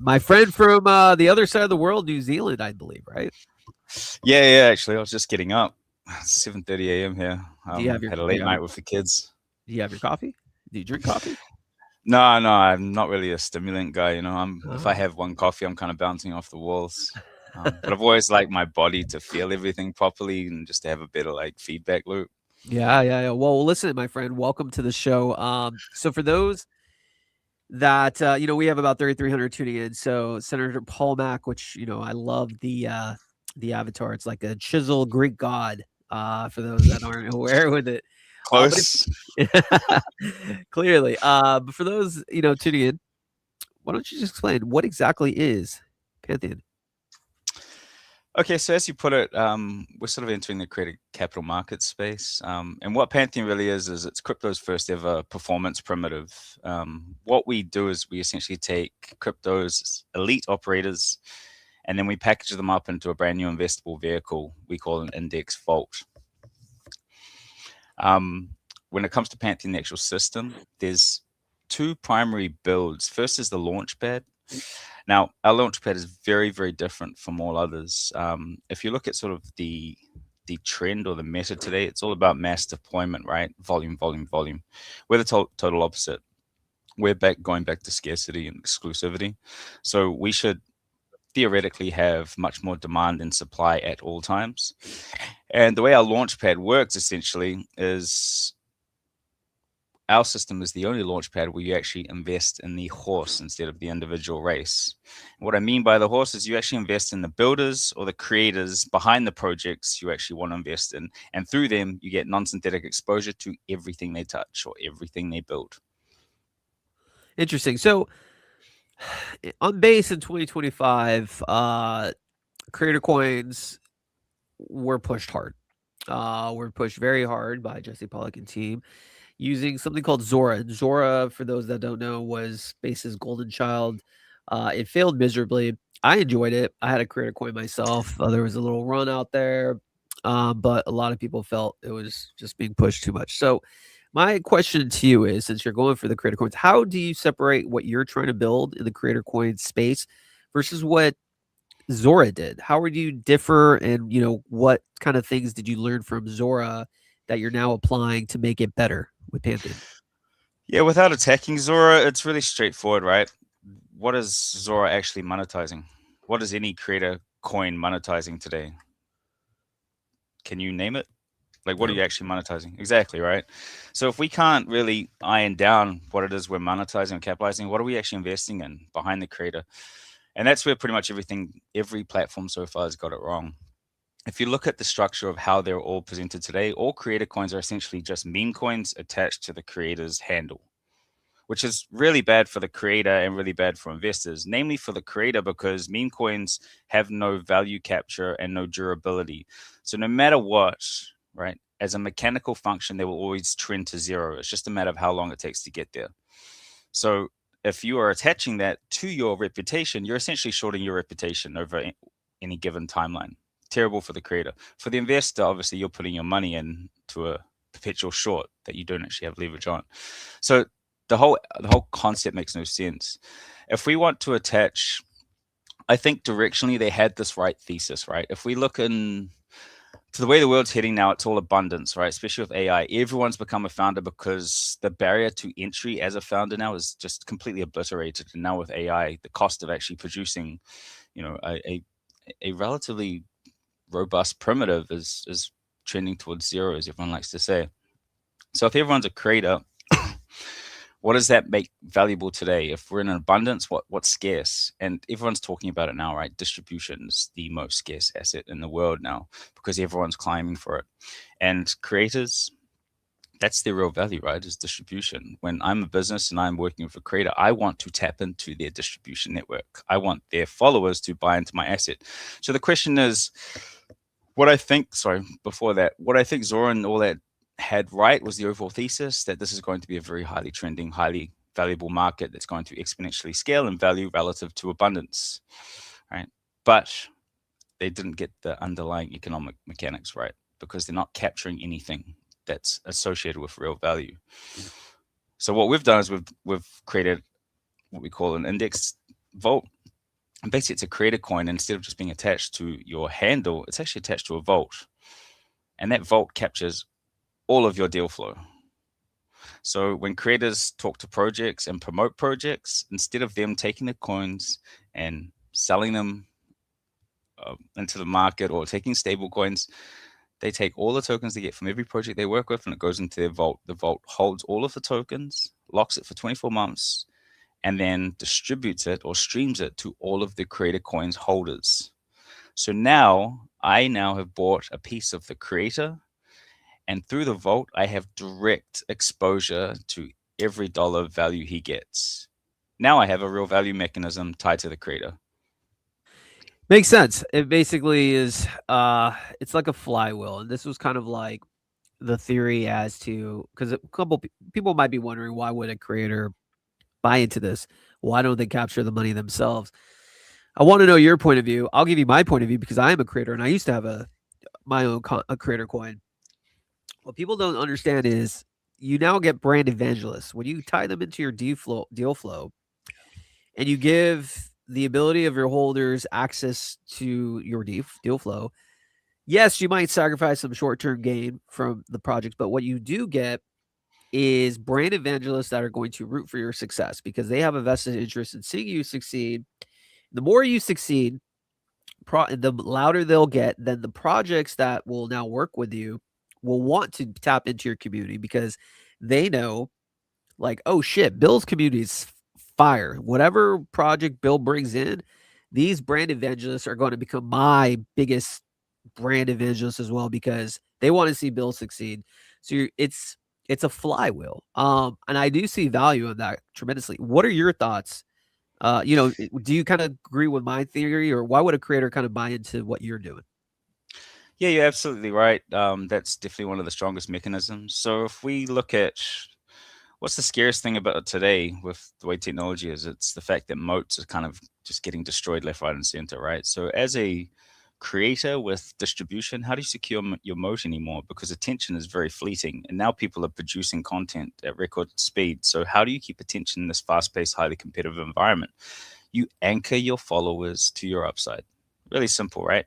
My friend from the other side of the world, New Zealand, I believe, right? Yeah. Actually, I was just getting up. 7:30 a.m. here. Do you have your Had a late night with the kids. Do you have your coffee? Do you drink coffee? No, I'm not really a stimulant guy. If I Oh. have one coffee, I'm kind of bouncing off the walls. But I've always liked my body to feel everything properly and just to have a better feedback loop. Yeah. Well, listen, my friend, welcome to the show. So for those that we have about 3,300 tuning in. So Senator Paul Mack, which I love the avatar. It's like a chiseled Greek god. For those that aren't aware with it, but Close. clearly, but for those tuning in, why don't you just explain what exactly is Pantheon? Okay, so as you put it, we're sort of entering the credit capital market space. And what Pantheon really is it's crypto's first ever performance primitive. What we do is we essentially take crypto's elite operators and then we package them up into a brand new investable vehicle we call an index vault. When it comes to Pantheon, the actual system, there's two primary builds. First is the launchpad. Now, our launchpad is very, very different from all others. If you look at sort of the trend or the meta today, it's all about mass deployment, right? Volume. We're the total opposite. we're going back to scarcity and exclusivity. So we should theoretically have much more demand and supply at all times. And the way our launchpad works essentially is our system is the only launchpad where you actually invest in the horse instead of the individual race. What I mean by the horse is you actually invest in the builders or the creators behind the projects you actually want to invest in. And through them, you get non-synthetic exposure to everything they touch or everything they build. Interesting. So on base in 2025, creator coins were pushed hard. Were pushed very hard by Jesse Pollock and team using something called Zora. And Zora, for those that don't know, was Base's golden child. It failed miserably. I enjoyed it. I had a creator coin myself. There was a little run out there, but a lot of people felt it was just being pushed too much. So my question to you is, since you're going for the creator coins, how do you separate what you're trying to build in the creator coin space versus what Zora did? How would you differ, and what kind of things did you learn from Zora that you're now applying to make it better with Pantheon? Yeah, without attacking Zora, it's really straightforward, right? What is Zora actually monetizing? What is any creator coin monetizing today? Can you name it? Like, what are you actually monetizing? Exactly, right? So if we can't really iron down what it is we're monetizing and capitalizing, what are we actually investing in behind the creator? And that's where pretty much every platform so far has got it wrong. If you look at the structure of how they're all presented today, all creator coins are essentially just meme coins attached to the creator's handle, which is really bad for the creator and really bad for investors, namely for the creator, because meme coins have no value capture and no durability. So no matter what, right, as a mechanical function, they will always trend to zero. It's just a matter of how long it takes to get there. So if you are attaching that to your reputation, you're essentially shorting your reputation over any given timeline. Terrible for the creator. For the investor, obviously, you're putting your money into a perpetual short that you don't actually have leverage on. So the whole concept makes no sense. If we want to attach, I think directionally they had this right thesis, right? If we look in to the way the world's heading now, it's all abundance, right? Especially with AI. Everyone's become a founder because the barrier to entry as a founder now is just completely obliterated. And now with AI, the cost of actually producing, a relatively robust primitive is trending towards zero, as everyone likes to say. So if everyone's a creator, what does that make valuable today? If we're in an abundance, what's scarce? And everyone's talking about it now, right? Distribution is the most scarce asset in the world now because everyone's climbing for it. And creators, that's their real value, right? Is distribution. When I'm a business and I'm working with a creator, I want to tap into their distribution network. I want their followers to buy into my asset. So the question is, what I think Zora and all that had right was the overall thesis that this is going to be a very highly trending, highly valuable market that's going to exponentially scale in value relative to abundance, right? But they didn't get the underlying economic mechanics right because they're not capturing anything that's associated with real value. So what we've done is we've created what we call an index vault. And basically, it's a creator coin. Instead of just being attached to your handle, it's actually attached to a vault. And that vault captures all of your deal flow. So when creators talk to projects and promote projects, instead of them taking the coins and selling them into the market or taking stable coins, they take all the tokens they get from every project they work with and it goes into their vault. The vault holds all of the tokens, locks it for 24 months, and then distributes it or streams it to all of the creator coins holders. So I have bought a piece of the creator, and through the vault, I have direct exposure to every dollar value he gets. Now I have a real value mechanism tied to the creator. Makes sense. It basically is, it's like a flywheel. And this was kind of like the theory as to, because a couple people might be wondering, why would a creator buy into this? Why don't they capture the money themselves? I want to know your point of view. I'll give you my point of view because I am a creator and I used to have my own creator coin. What people don't understand is you now get brand evangelists. When you tie them into your deal flow and you give the ability of your holders access to your deal flow, yes, you might sacrifice some short-term gain from the project, but what you do get is brand evangelists that are going to root for your success because they have a vested interest in seeing you succeed. The more you succeed, the louder they'll get. Then the projects that will now work with you will want to tap into your community because they know, like, oh shit, Bill's community is fire. Whatever project Bill brings in, these brand evangelists are going to become my biggest brand evangelists as well because they want to see Bill succeed. So it's a flywheel. And I do see value in that tremendously. What are your thoughts? Do you kind of agree with my theory, or why would a creator kind of buy into what you're doing? Yeah, you're absolutely right. That's definitely one of the strongest mechanisms. So if we look at what's the scariest thing about today with the way technology is, it's the fact that moats are kind of just getting destroyed left, right, and center, right? So as a creator with distribution, how do you secure your moat anymore? Because attention is very fleeting, and now people are producing content at record speed. So how do you keep attention in this fast-paced, highly competitive environment? You anchor your followers to your upside. Really simple, right?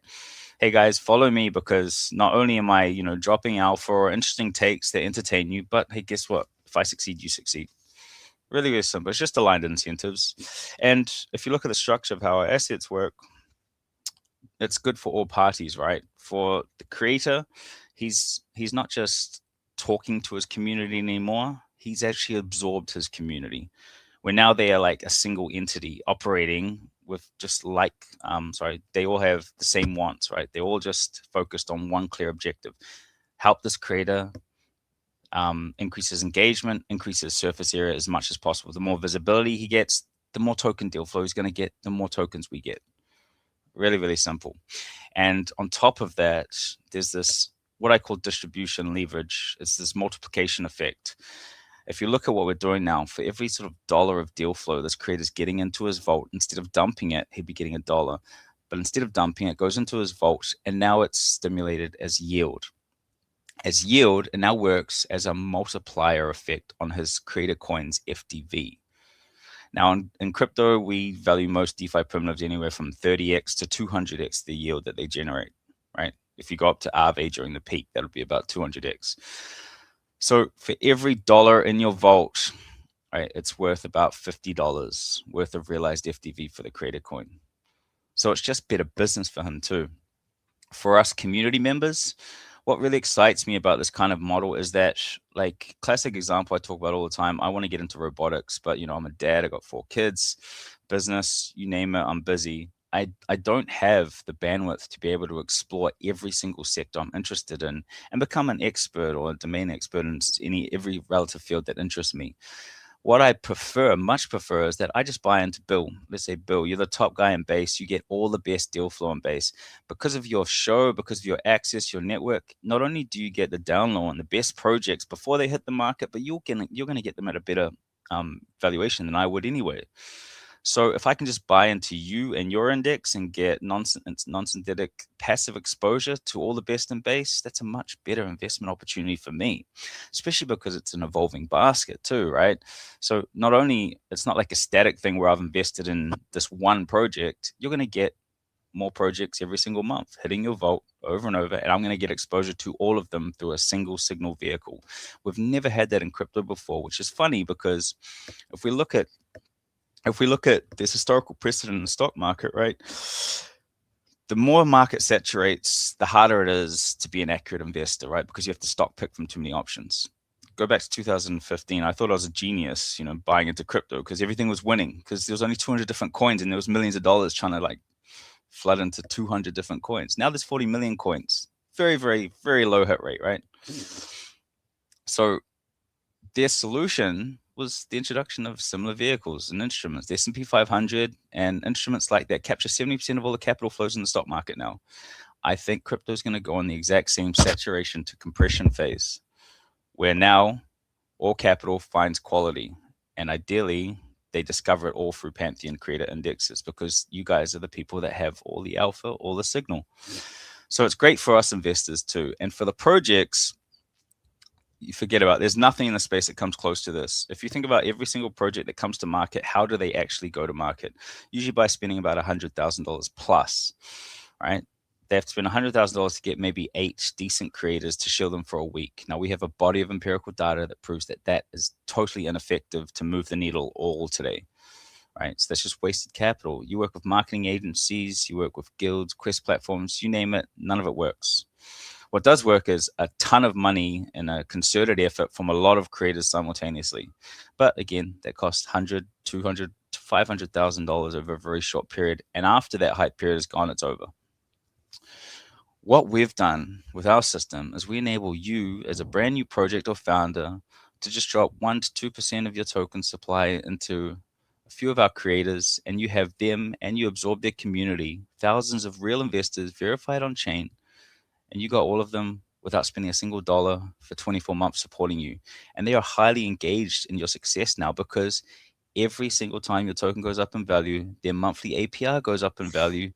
Hey guys, follow me because not only am I, dropping alpha or interesting takes that entertain you, but hey, guess what? If I succeed, you succeed. Really, really simple. It's just aligned incentives. And if you look at the structure of how our assets work, it's good for all parties, right? For the creator, he's not just talking to his community anymore. He's actually absorbed his community, where now they are like a single entity operating with just they all have the same wants, right? They're all just focused on one clear objective: help this creator increases engagement, increases surface area as much as possible. The more visibility he gets, the more token deal flow he's going to get, the more tokens we get. Really, really simple. And on top of that, there's this, what I call distribution leverage. It's this multiplication effect. If you look at what we're doing now, for every sort of dollar of deal flow this creator's getting into his vault, instead of dumping it, he'd be getting $1. But instead of dumping it, goes into his vault, and now it's stimulated as yield. As yield, it now works as a multiplier effect on his creator coin's FDV. Now, in crypto, we value most DeFi primitives anywhere from 30x to 200x the yield that they generate, right? If you go up to Aave during the peak, that'll be about 200x. So for every dollar in your vault, right, it's worth about $50 worth of realized FDV for the creator coin. So it's just better business for him too. For us community members, what really excites me about this kind of model is that, like, classic example I talk about all the time, I want to get into robotics, but I'm a dad, I got 4 kids, business, you name it, I'm busy. I don't have the bandwidth to be able to explore every single sector I'm interested in and become an expert or a domain expert in every relative field that interests me. What I much prefer, is that I just buy into Bill. Let's say, Bill, you're the top guy in base. You get all the best deal flow in base. Because of your show, because of your access, your network, not only do you get the download on the best projects before they hit the market, but you're going to get them at a better valuation than I would anyway. So if I can just buy into you and your index and get non-synthetic passive exposure to all the best in base, that's a much better investment opportunity for me, especially because it's an evolving basket too, right? So not only, it's not like a static thing where I've invested in this one project, you're going to get more projects every single month hitting your vault over and over, and I'm going to get exposure to all of them through a single signal vehicle. We've never had that in crypto before, which is funny because if we look at this historical precedent in the stock market, right? The more market saturates, the harder it is to be an accurate investor, right? Because you have to stock pick from too many options. Go back to 2015. I thought I was a genius, buying into crypto because everything was winning because there was only 200 different coins and there was millions of dollars trying to flood into 200 different coins. Now there's 40 million coins. Very, very, very low hit rate, right? So their solution was the introduction of similar vehicles and instruments. The S&P 500 and instruments like that capture 70% of all the capital flows in the stock market now. I think crypto is going to go on the exact same saturation to compression phase, where now all capital finds quality, and ideally they discover it all through Pantheon creator indexes, because you guys are the people that have all the alpha, all the signal. So it's great for us investors too. And for the projects, you forget about, there's nothing in the space that comes close to this. If you think about every single project that comes to market, how do they actually go to market? Usually by spending about $100,000 plus, right? they have to spend $100,000 to get maybe 8 decent creators to show them for a week. Now we have a body of empirical data that proves that that is totally ineffective to move the needle all today, right? So that's just wasted capital. You work with marketing agencies, you work with guilds, quest platforms, you name it, none of it works. What does work is a ton of money and a concerted effort from a lot of creators simultaneously. But again, that costs $100, $200 to $500,000 over a very short period. And after that hype period is gone, it's over. What we've done with our system is we enable you as a brand new project or founder to just drop 1 to 2% of your token supply into a few of our creators, and you have them and you absorb their community, thousands of real investors verified on chain, and you got all of them without spending a single dollar for 24 months supporting you. And they are highly engaged in your success now, because every single time your token goes up in value, their monthly APR goes up in value,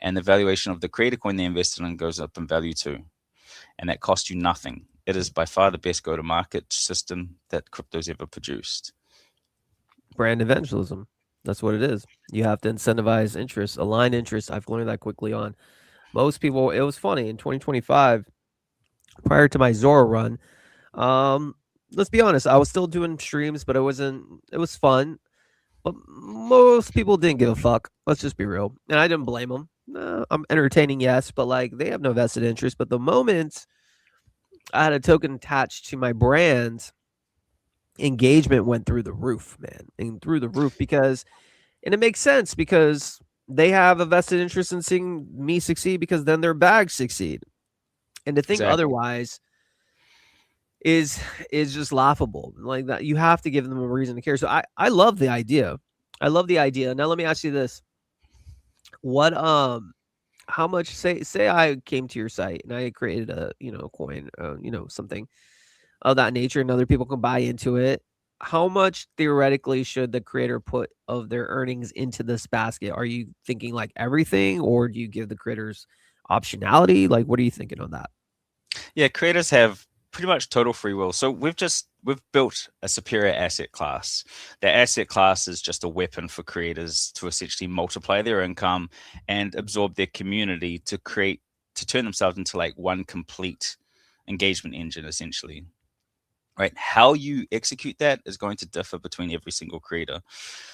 and the valuation of the creator coin they invested in goes up in value too. And that costs you nothing. It is by far the best go-to-market system that crypto's ever produced. Brand evangelism. That's what it is. You have to incentivize interest, align interest. I've learned that quickly on. Most people, it was funny in 2025, prior to my Zora run. Let's be honest, I was still doing streams, but it was fun. But most people didn't give a fuck. Let's just be real. And I didn't blame them. I'm entertaining, yes, but like they have no vested interest. But the moment I had a token attached to my brand, engagement went through the roof, man. And through the roof, and it makes sense because they have a vested interest in seeing me succeed, because then their bags succeed. And to think otherwise is just laughable. Like that, you have to give them a reason to care. So I love the idea. I love the idea. Now let me ask you this. What how much, say I came to your site and I created a coin, something of that nature, and other people can buy into it. How much theoretically should the creator put of their earnings into this basket? Are you thinking like everything, or do you give the creators optionality? Like, what are you thinking on that? Yeah, creators have pretty much total free will. So we've built a superior asset class. The asset class is just a weapon for creators to essentially multiply their income and absorb their community to turn themselves into like one complete engagement engine, essentially. Right? How you execute that is going to differ between every single creator.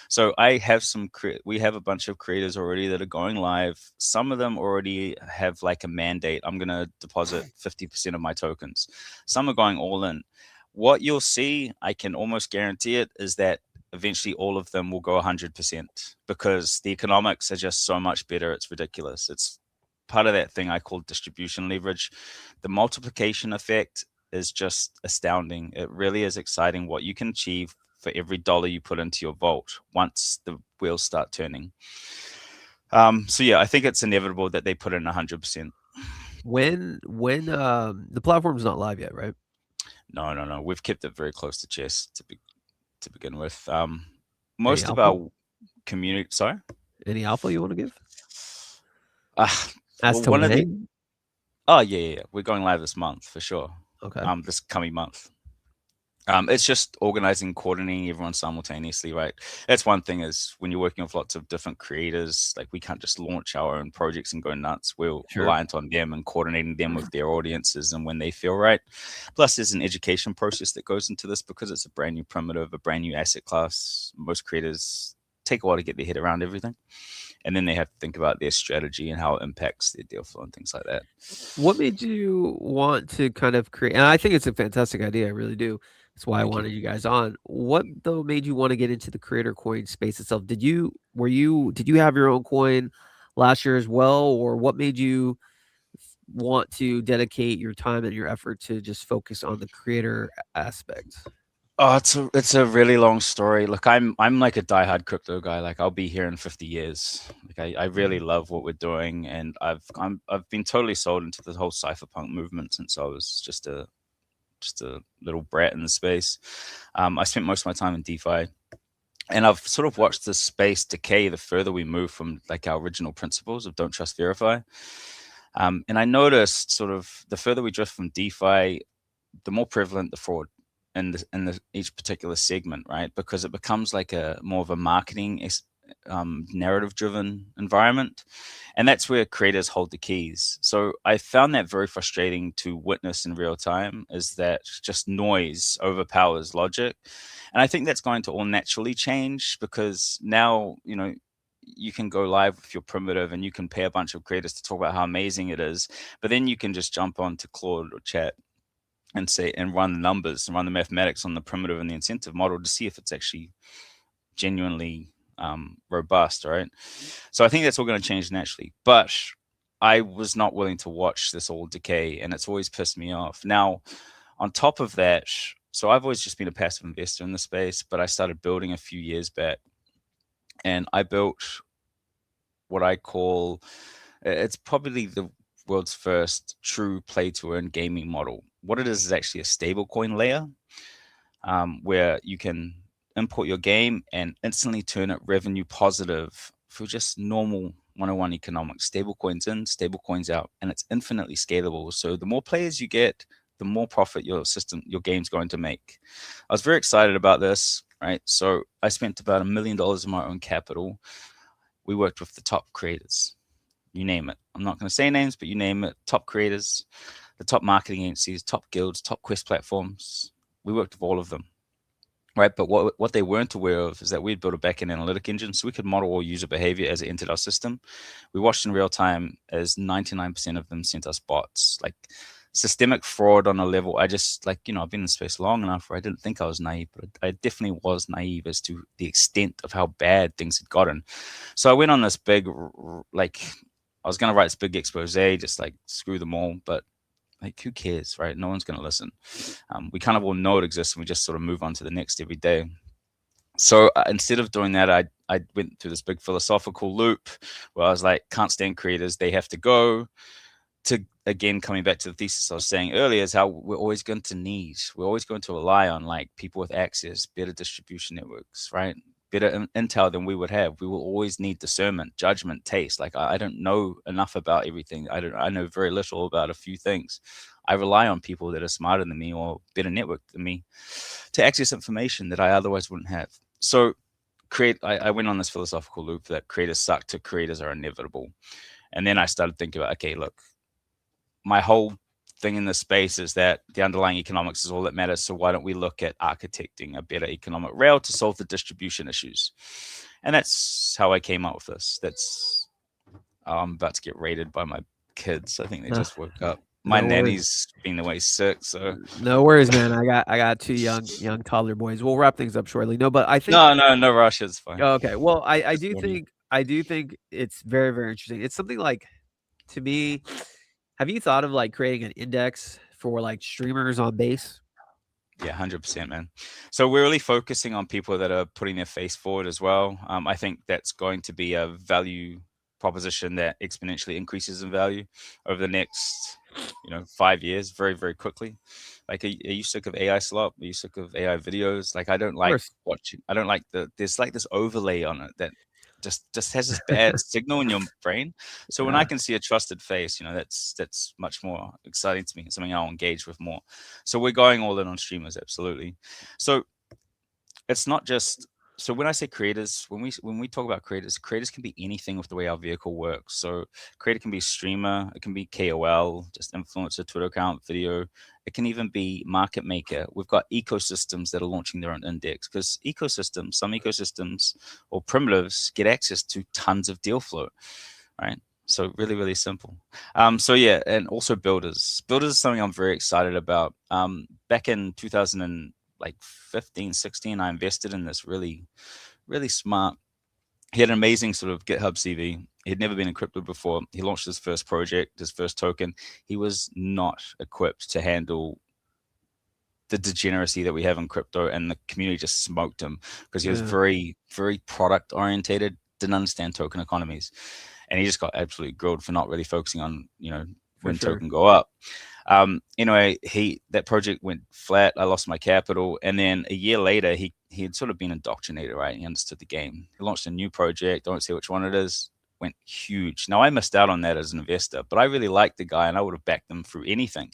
So we have a bunch of creators already that are going live. Some of them already have like a mandate. I'm going to deposit 50% of my tokens. Some are going all in. What you'll see, I can almost guarantee it, is that eventually all of them will go 100%, because the economics are just so much better. It's ridiculous. It's part of that thing I call distribution leverage. The multiplication effect is just astounding. It really is exciting what you can achieve for every dollar you put into your vault once the wheels start turning. So yeah, I think it's inevitable that they put in 100%. When the platform's not live yet, right? No. We've kept it very close to chest to begin with. Most of our community. Sorry. Any alpha you want to give? Oh yeah. We're going live this month for sure. Okay. This coming month. It's just organizing, coordinating everyone simultaneously, right? That's one thing, is when you're working with lots of different creators, like we can't just launch our own projects and go nuts. We're reliant on them and coordinating them with their audiences and when they feel right. Plus, there's an education process that goes into this, because it's a brand new primitive, a brand new asset class. Most creators take a while to get their head around everything. And then they have to think about their strategy and how it impacts their deal flow and things like that. What made you want to kind of create? And I think it's a fantastic idea. I really do. That's why I wanted you guys on. What though made you want to get into the creator coin space itself? Did you have your own coin last year as well, or what made you want to dedicate your time and your effort to just focus on the creator aspect? Oh, it's a really long story. Look, I'm like a diehard crypto guy. Like I'll be here in 50 years. Like I really love what we're doing, and I've been totally sold into the whole cypherpunk movement since I was just a little brat in the space. I spent most of my time in DeFi, and I've sort of watched this space decay the further we move from like our original principles of don't trust, verify. And I noticed sort of the further we drift from DeFi, the more prevalent the fraud in each particular segment, right? Because it becomes like more of a marketing narrative-driven environment. And that's where creators hold the keys. So I found that very frustrating to witness in real time, is that just noise overpowers logic. And I think that's going to all naturally change, because now, you can go live with your primitive and you can pay a bunch of creators to talk about how amazing it is. But then you can just jump onto Claude or Chat and say, and run the numbers and run the mathematics on the primitive and the incentive model to see if it's actually genuinely robust, right? So I think that's all going to change naturally. But I was not willing to watch this all decay, and it's always pissed me off. Now, on top of that, so I've always just been a passive investor in the space, but I started building a few years back, and I built what I call, it's probably the world's first true play to earn gaming model. What it is actually a stablecoin layer, where you can import your game and instantly turn it revenue positive for just normal 101 economics. Stablecoins in, stablecoins out, and it's infinitely scalable. So the more players you get, the more profit your game's going to make. I was very excited about this, right? So I spent about $1 million of my own capital. We worked with the top creators, you name it. I'm not going to say names, but you name it. Top creators, the top marketing agencies, top guilds, top quest platforms. We worked with all of them, right? But what they weren't aware of is that we'd built a backend analytic engine, so we could model all user behavior as it entered our system. We watched in real time as 99% of them sent us bots, like systemic fraud on a level. I just, like, I've been in space long enough where I didn't think I was naive, but I definitely was naive as to the extent of how bad things had gotten. So I went on this big, I was going to write this big expose, just like screw them all, but like, who cares, right? No one's going to listen. We kind of all know it exists, and we just sort of move on to the next every day. So instead of doing that, I went through this big philosophical loop where I was like, can't stand creators, they have to go. To, again, coming back to the thesis I was saying earlier, is how we're always going to rely on like people with access, better distribution networks, right? Better intel than we would have. We will always need discernment, judgment, taste. Like, I don't know enough about everything. I know very little about a few things. I rely on people that are smarter than me or better networked than me to access information that I otherwise wouldn't have. So I went on this philosophical loop that creators suck to creators are inevitable. And then I started thinking about, okay, look, my whole thing in this space is that the underlying economics is all that matters. So why don't we look at architecting a better economic rail to solve the distribution issues? And that's how I came up with this. I'm about to get raided by my kids. I think they just woke up. My nanny's been away sick, so no worries, man. I got two young toddler boys. We'll wrap things up shortly. No, but I think no rush. It's fine. Okay. Well, I do think it's very, very interesting. It's something like, to me, have you thought of like creating an index for like streamers on base? Yeah, 100%, man. So we're really focusing on people that are putting their face forward as well. I think that's going to be a value proposition that exponentially increases in value over the next 5 years, very, very quickly. Like, are you sick of AI slop? Are you sick of AI videos? Like, I don't like watching. I don't like there's like this overlay on it that just has this bad signal in your brain. So when I can see a trusted face, that's much more exciting to me. It's something I'll engage with more. So we're going all in on streamers, absolutely. So it's not just, so when I say creators, when we talk about creators can be anything with the way our vehicle works. So creator can be streamer, it can be KOL, just influencer, Twitter account, video. It can even be market maker. We've got ecosystems that are launching their own index, because some ecosystems or primitives get access to tons of deal flow, right? So really, really simple. So yeah, and also builders. Builders is something I'm very excited about. Back in 2015, 16, I invested in this really, really smart. He had an amazing sort of GitHub CV. He'd never been in crypto before. He launched his first project, his first token. He was not equipped to handle the degeneracy that we have in crypto, and the community just smoked him because he was very, very product orientated, didn't understand token economies. And he just got absolutely grilled for not really focusing on, when token go up. Anyway, that project went flat. I lost my capital. And then a year later, he had sort of been indoctrinated, right? He understood the game. He launched a new project. Don't say which one it is. Went huge. Now, I missed out on that as an investor, but I really liked the guy and I would have backed him through anything.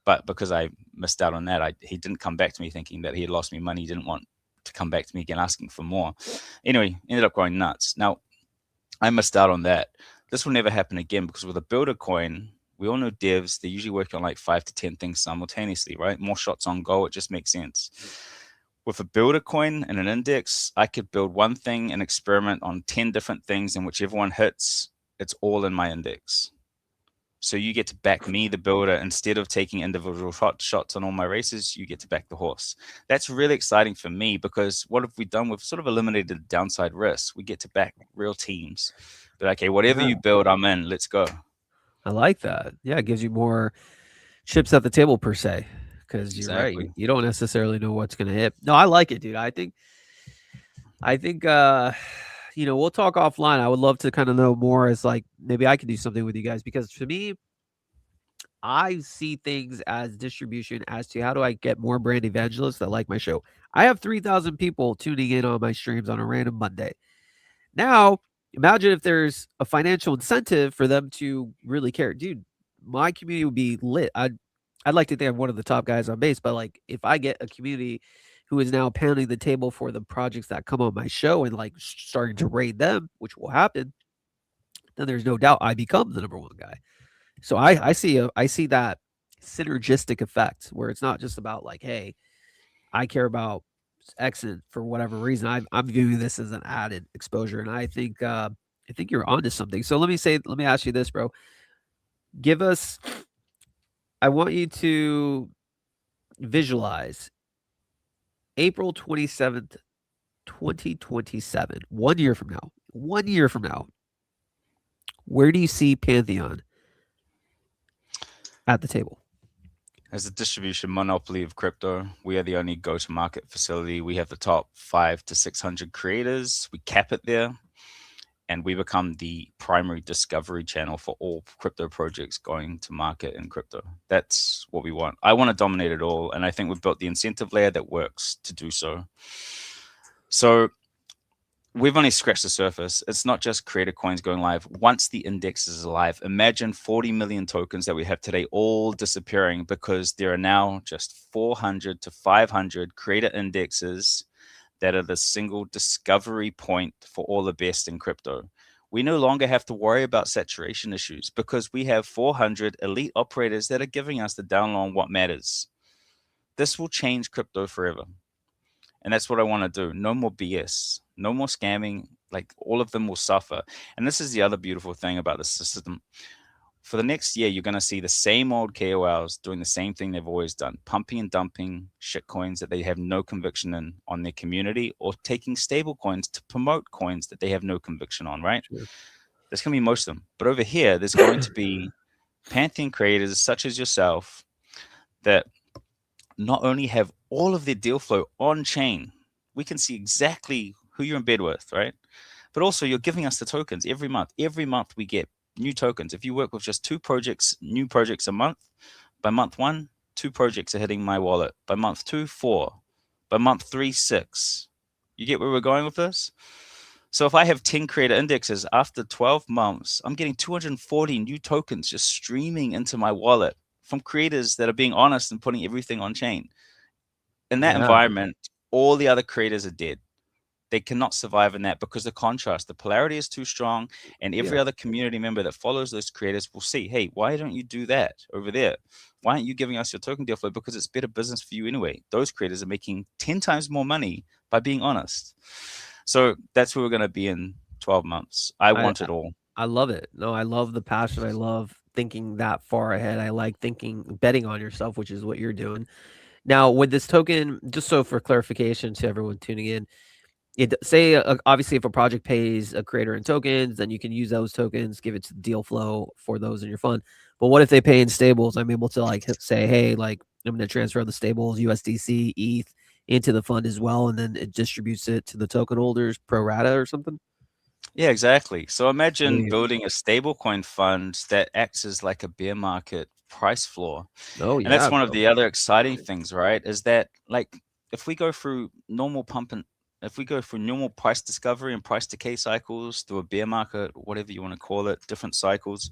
But because I missed out on that, he didn't come back to me thinking that he had lost me money. He didn't want to come back to me again asking for more. Anyway, ended up going nuts. Now, I missed out on that. This will never happen again because with a builder coin, we all know devs, they're usually working on like 5 to 10 things simultaneously, right? More shots on goal, it just makes sense. With a builder coin and an index, I could build one thing and experiment on 10 different things, and whichever one hits, it's all in my index. So you get to back me, the builder, instead of taking individual shots on all my races, you get to back the horse. That's really exciting for me because what have we done? We've sort of eliminated the downside risk. We get to back real teams. But okay, whatever you build, I'm in. Let's go. I like that. Yeah, it gives you more chips at the table per se. Because you're right. Exactly. You don't necessarily know what's gonna hit. No, I like it, dude. I think we'll talk offline. I would love to kind of know more as like maybe I can do something with you guys because for me, I see things as distribution as to how do I get more brand evangelists that like my show. I have 3,000 people tuning in on my streams on a random Monday. Now, imagine if there's a financial incentive for them to really care. Dude, my community would be lit. I'd like to think I'm one of the top guys on base, but like if I get a community who is now pounding the table for the projects that come on my show and like starting to raid them, which will happen, then there's no doubt I become the number one guy. So I see that synergistic effect where it's not just about like, hey, I care about X for whatever reason. I'm viewing this as an added exposure, and I think you're onto something. So let me ask you this, bro. Give us. I want you to visualize April 27th, 2027, 1 year from now. 1 year from now, where do you see Pantheon at the table? As a distribution monopoly of crypto, we are the only go-to-market facility. We have the top 500 to 600 creators. We cap it there, and we become the primary discovery channel for all crypto projects going to market in crypto. That's what we want. I want to dominate it all, and I think we've built the incentive layer that works to do so. So we've only scratched the surface. It's not just creator coins going live. Once the index is live, imagine 40 million tokens that we have today all disappearing because there are now just 400 to 500 creator indexes that are the single discovery point for all the best in crypto. We no longer have to worry about saturation issues because we have 400 elite operators that are giving us the down low on what matters. This will change crypto forever. And that's what I want to do. No more BS, no more scamming. Like all of them will suffer. And this is the other beautiful thing about the system. For the next year, you're going to see the same old KOLs doing the same thing they've always done, pumping and dumping shit coins that they have no conviction in on their community, or taking stable coins to promote coins that they have no conviction on, right? Sure. There's going to be most of them. But over here, there's going to be Pantheon creators such as yourself that not only have all of their deal flow on chain, we can see exactly who you're in bed with, right? But also you're giving us the tokens every month. Every month we get new tokens. If you work with just 2 projects, new projects a month, by month 1, 2 projects are hitting my wallet. By month 2, 4. By month 3, 6. You get where we're going with this? So if I have 10 creator indexes, after 12 months, I'm getting 240 new tokens just streaming into my wallet from creators that are being honest and putting everything on chain. In that environment, all the other creators are dead. They cannot survive in that because the contrast, the polarity is too strong, and every other community member that follows those creators will see, hey, why don't you do that over there? Why aren't you giving us your token deal flow? Because it's better business for you anyway. Those creators are making 10 times more money by being honest. So that's where we're going to be in 12 months. I want it all. I love it. No, I love the passion. I love thinking that far ahead. I like betting on yourself, which is what you're doing. Now, with this token, just so for clarification to everyone tuning in, obviously if a project pays a creator in tokens, then you can use those tokens, give it to the deal flow for those in your fund. But what if they pay in stables? I'm able to like say, hey, like I'm going to transfer the stables, USDC, ETH into the fund as well, and then it distributes it to the token holders pro rata or something. Yeah, exactly. So imagine building a stablecoin fund that acts as like a bear market price floor. Oh, yeah. And that's one of the other exciting things, right? Is that like if we go through normal price discovery and price decay cycles through a bear market, whatever you want to call it, different cycles,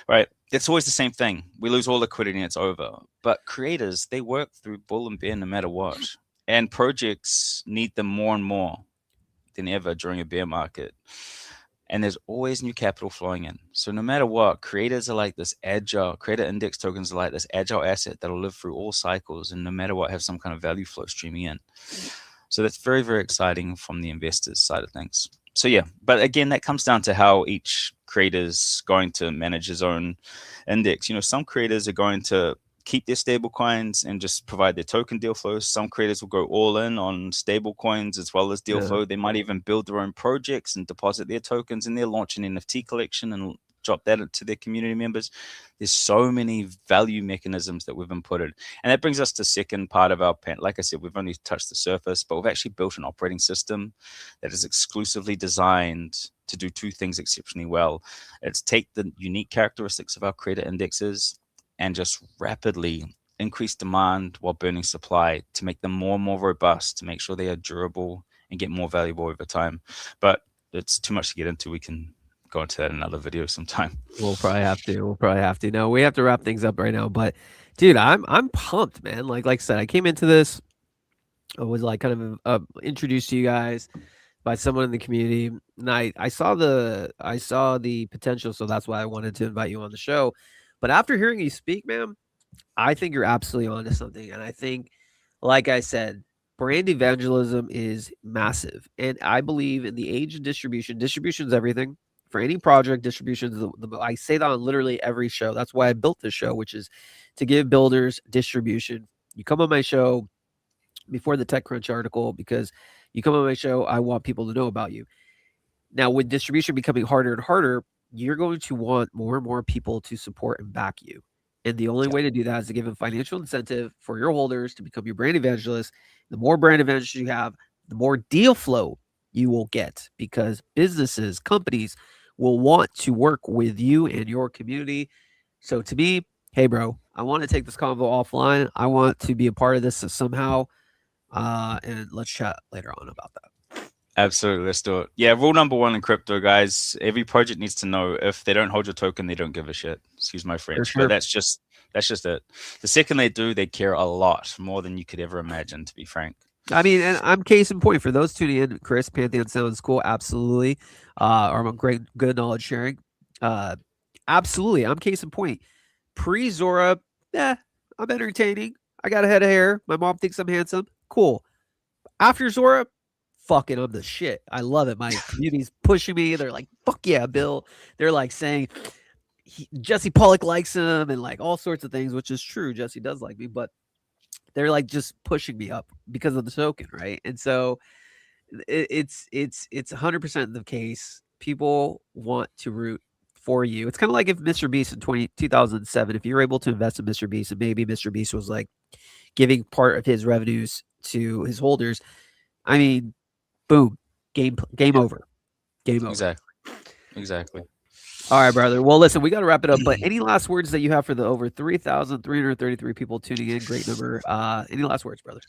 right? It's always the same thing. We lose all liquidity and it's over. But creators, they work through bull and bear no matter what. And projects need them more and more than ever during a bear market. And there's always new capital flowing in. So no matter what, creators are like this agile, creator index tokens are like this agile asset that'll live through all cycles, and no matter what, have some kind of value flow streaming in. So that's very, very exciting from the investors side of things. So yeah, but again, that comes down to how each creator's going to manage his own index. Some creators are going to keep their stable coins and just provide their token deal flows. Some creators will go all in on stable coins as well as deal flow. They might even build their own projects and deposit their tokens, and they'll launch an NFT collection and drop that to their community members. There's so many value mechanisms that we've inputted. And that brings us to the second part of our plan. Like I said, we've only touched the surface, but we've actually built an operating system that is exclusively designed to do two things exceptionally well. It's take the unique characteristics of our creator indexes and just rapidly increase demand while burning supply to make them more and more robust, to make sure they are durable and get more valuable over time. But it's too much to get into. We can go into that in another video sometime. We'll probably have to. No, we have to wrap things up right now. But dude, I'm pumped, man. Like I said, I came into this, I was like kind of introduced to you guys by someone in the community, and I saw the potential, so that's why I wanted to invite you on the show. But after hearing you speak, man, I think you're absolutely onto something. And I think, like I said, brand evangelism is massive. And I believe in the age of distribution. Distribution is everything. For any project, distribution is I say that on literally every show. That's why I built this show, which is to give builders distribution. You come on my show before the TechCrunch article, because you come on my show, I want people to know about you. Now, with distribution becoming harder and harder, you're going to want more and more people to support and back you. And the only way to do that is to give them financial incentive for your holders to become your brand evangelist. The more brand evangelists you have, the more deal flow you will get, because businesses, companies will want to work with you and your community. So to me, hey, bro, I want to take this convo offline. I want to be a part of this somehow. And let's chat later on about that. Absolutely, let's do it. Yeah, rule number one in crypto, guys. Every project needs to know if they don't hold your token, they don't give a shit. Excuse my French, sure. But that's just it. The second they do, they care a lot more than you could ever imagine, to be frank. I mean, and I'm case in point for those tuning in. Chris, Pantheon sounds cool, absolutely. Or I'm good knowledge sharing. Absolutely, I'm case in point. Pre Zora, I'm entertaining. I got a head of hair. My mom thinks I'm handsome. Cool. After Zora, fucking, I'm the shit. I love it. My community's pushing me. They're like, fuck yeah, Bill. They're like saying Jesse Pollock likes him and like all sorts of things, which is true. Jesse does like me, but they're like just pushing me up because of the token, right? And so it's 100% the case. People want to root for you. It's kind of like if Mr. Beast in 2007, if you were able to invest in Mr. Beast, and maybe Mr. Beast was like giving part of his revenues to his holders, I mean, boom, game over. Game over. Exactly. All right, brother. Well, listen, we got to wrap it up. But any last words that you have for the over 3,333 people tuning in? Great number. Any last words, brother?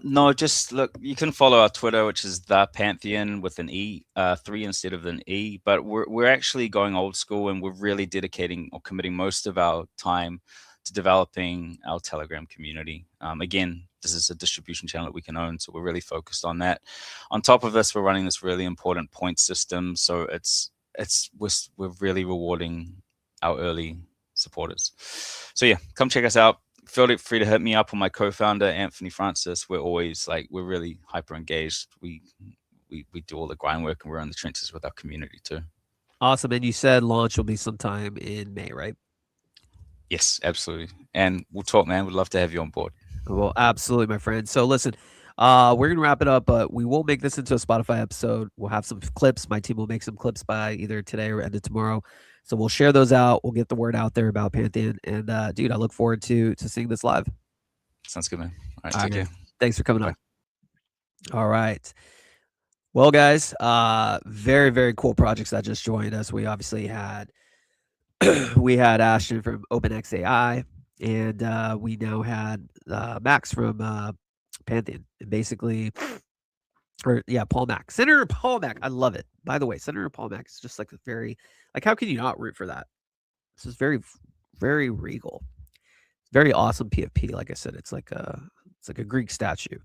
No, just look, you can follow our Twitter, which is the Pantheon with an E, 3 instead of an E. But we're actually going old school, and we're really dedicating or committing most of our time to developing our Telegram community. Again, this is a distribution channel that we can own, so we're really focused on that. On top of this, we're running this really important point system, so we're really rewarding our early supporters. So yeah, come check us out. Feel free to hit me up on my co-founder Anthony Francis. We're always we're really hyper engaged. We do all the grind work, and we're in the trenches with our community too. Awesome. And you said launch will be sometime in May, right? Yes, absolutely. And we'll talk, man. We'd love to have you on board. Well, absolutely, my friend. So listen, we're gonna wrap it up, but we will make this into a Spotify episode. We'll have some clips. My team will make some clips by either today or end of tomorrow. So we'll share those out. We'll get the word out there about Pantheon. And dude, I look forward to seeing this live. Sounds good, man. All right, take care. Thanks for coming on. All right. Well, guys, very, very cool projects that just joined us. We obviously had Ashton from OpenXAI, and we now had Max from Pantheon. And basically, Paul Mack. Senator Paul Mack. I love it. By the way, Senator Paul Mack is just like how can you not root for that? This is very, very regal. Very awesome PFP. Like I said, it's like It's like a Greek statue.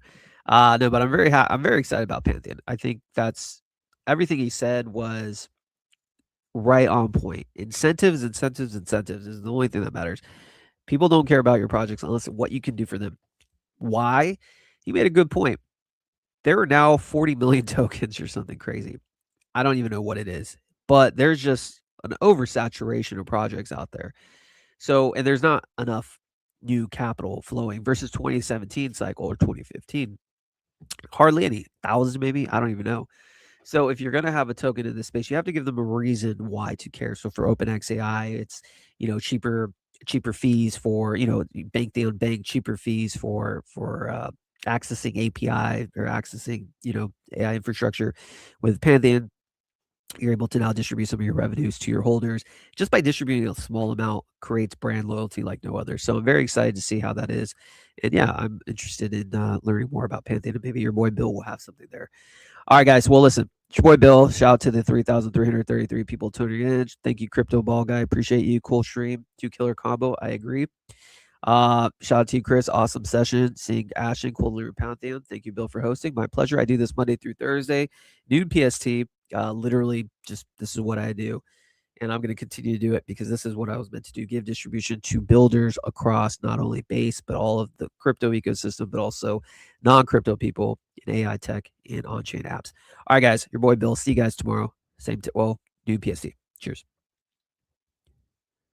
No, but I'm very excited about Pantheon. I think that's everything he said was right on point. Incentives is the only thing that matters. People don't care about your projects unless what you can do for them. Why? He made a good point. There are now 40 million tokens or something crazy. I don't even know what it is, but there's just an oversaturation of projects out there. So, and there's not enough new capital flowing versus 2017 cycle or 2015. Hardly any, thousands maybe. I don't even know. So if you're going to have a token in this space, you have to give them a reason why to care. So for OpenXAI, it's, cheaper fees for, Pantheon bank, cheaper fees for accessing API or accessing, AI infrastructure. With Pantheon, you're able to now distribute some of your revenues to your holders. Just by distributing a small amount creates brand loyalty like no other. So I'm very excited to see how that is. And yeah, I'm interested in learning more about Pantheon. And maybe your boy Bill will have something there. All right, guys. Well, listen, it's your boy Bill. Shout out to the 3,333 people tuning in. Thank you, Crypto Ball Guy. Appreciate you. Cool stream. 2 killer combo. I agree. Shout out to you, Chris. Awesome session. Seeing Ashton, cool Lunar Pantheon. Thank you, Bill, for hosting. My pleasure. I do this Monday through Thursday, noon PST. Literally, just this is what I do. And I'm going to continue to do it because this is what I was meant to do. Give distribution to builders across not only Base, but all of the crypto ecosystem, but also non-crypto people in AI tech and on-chain apps. All right, guys, your boy Bill. See you guys tomorrow. Noon PST. Cheers.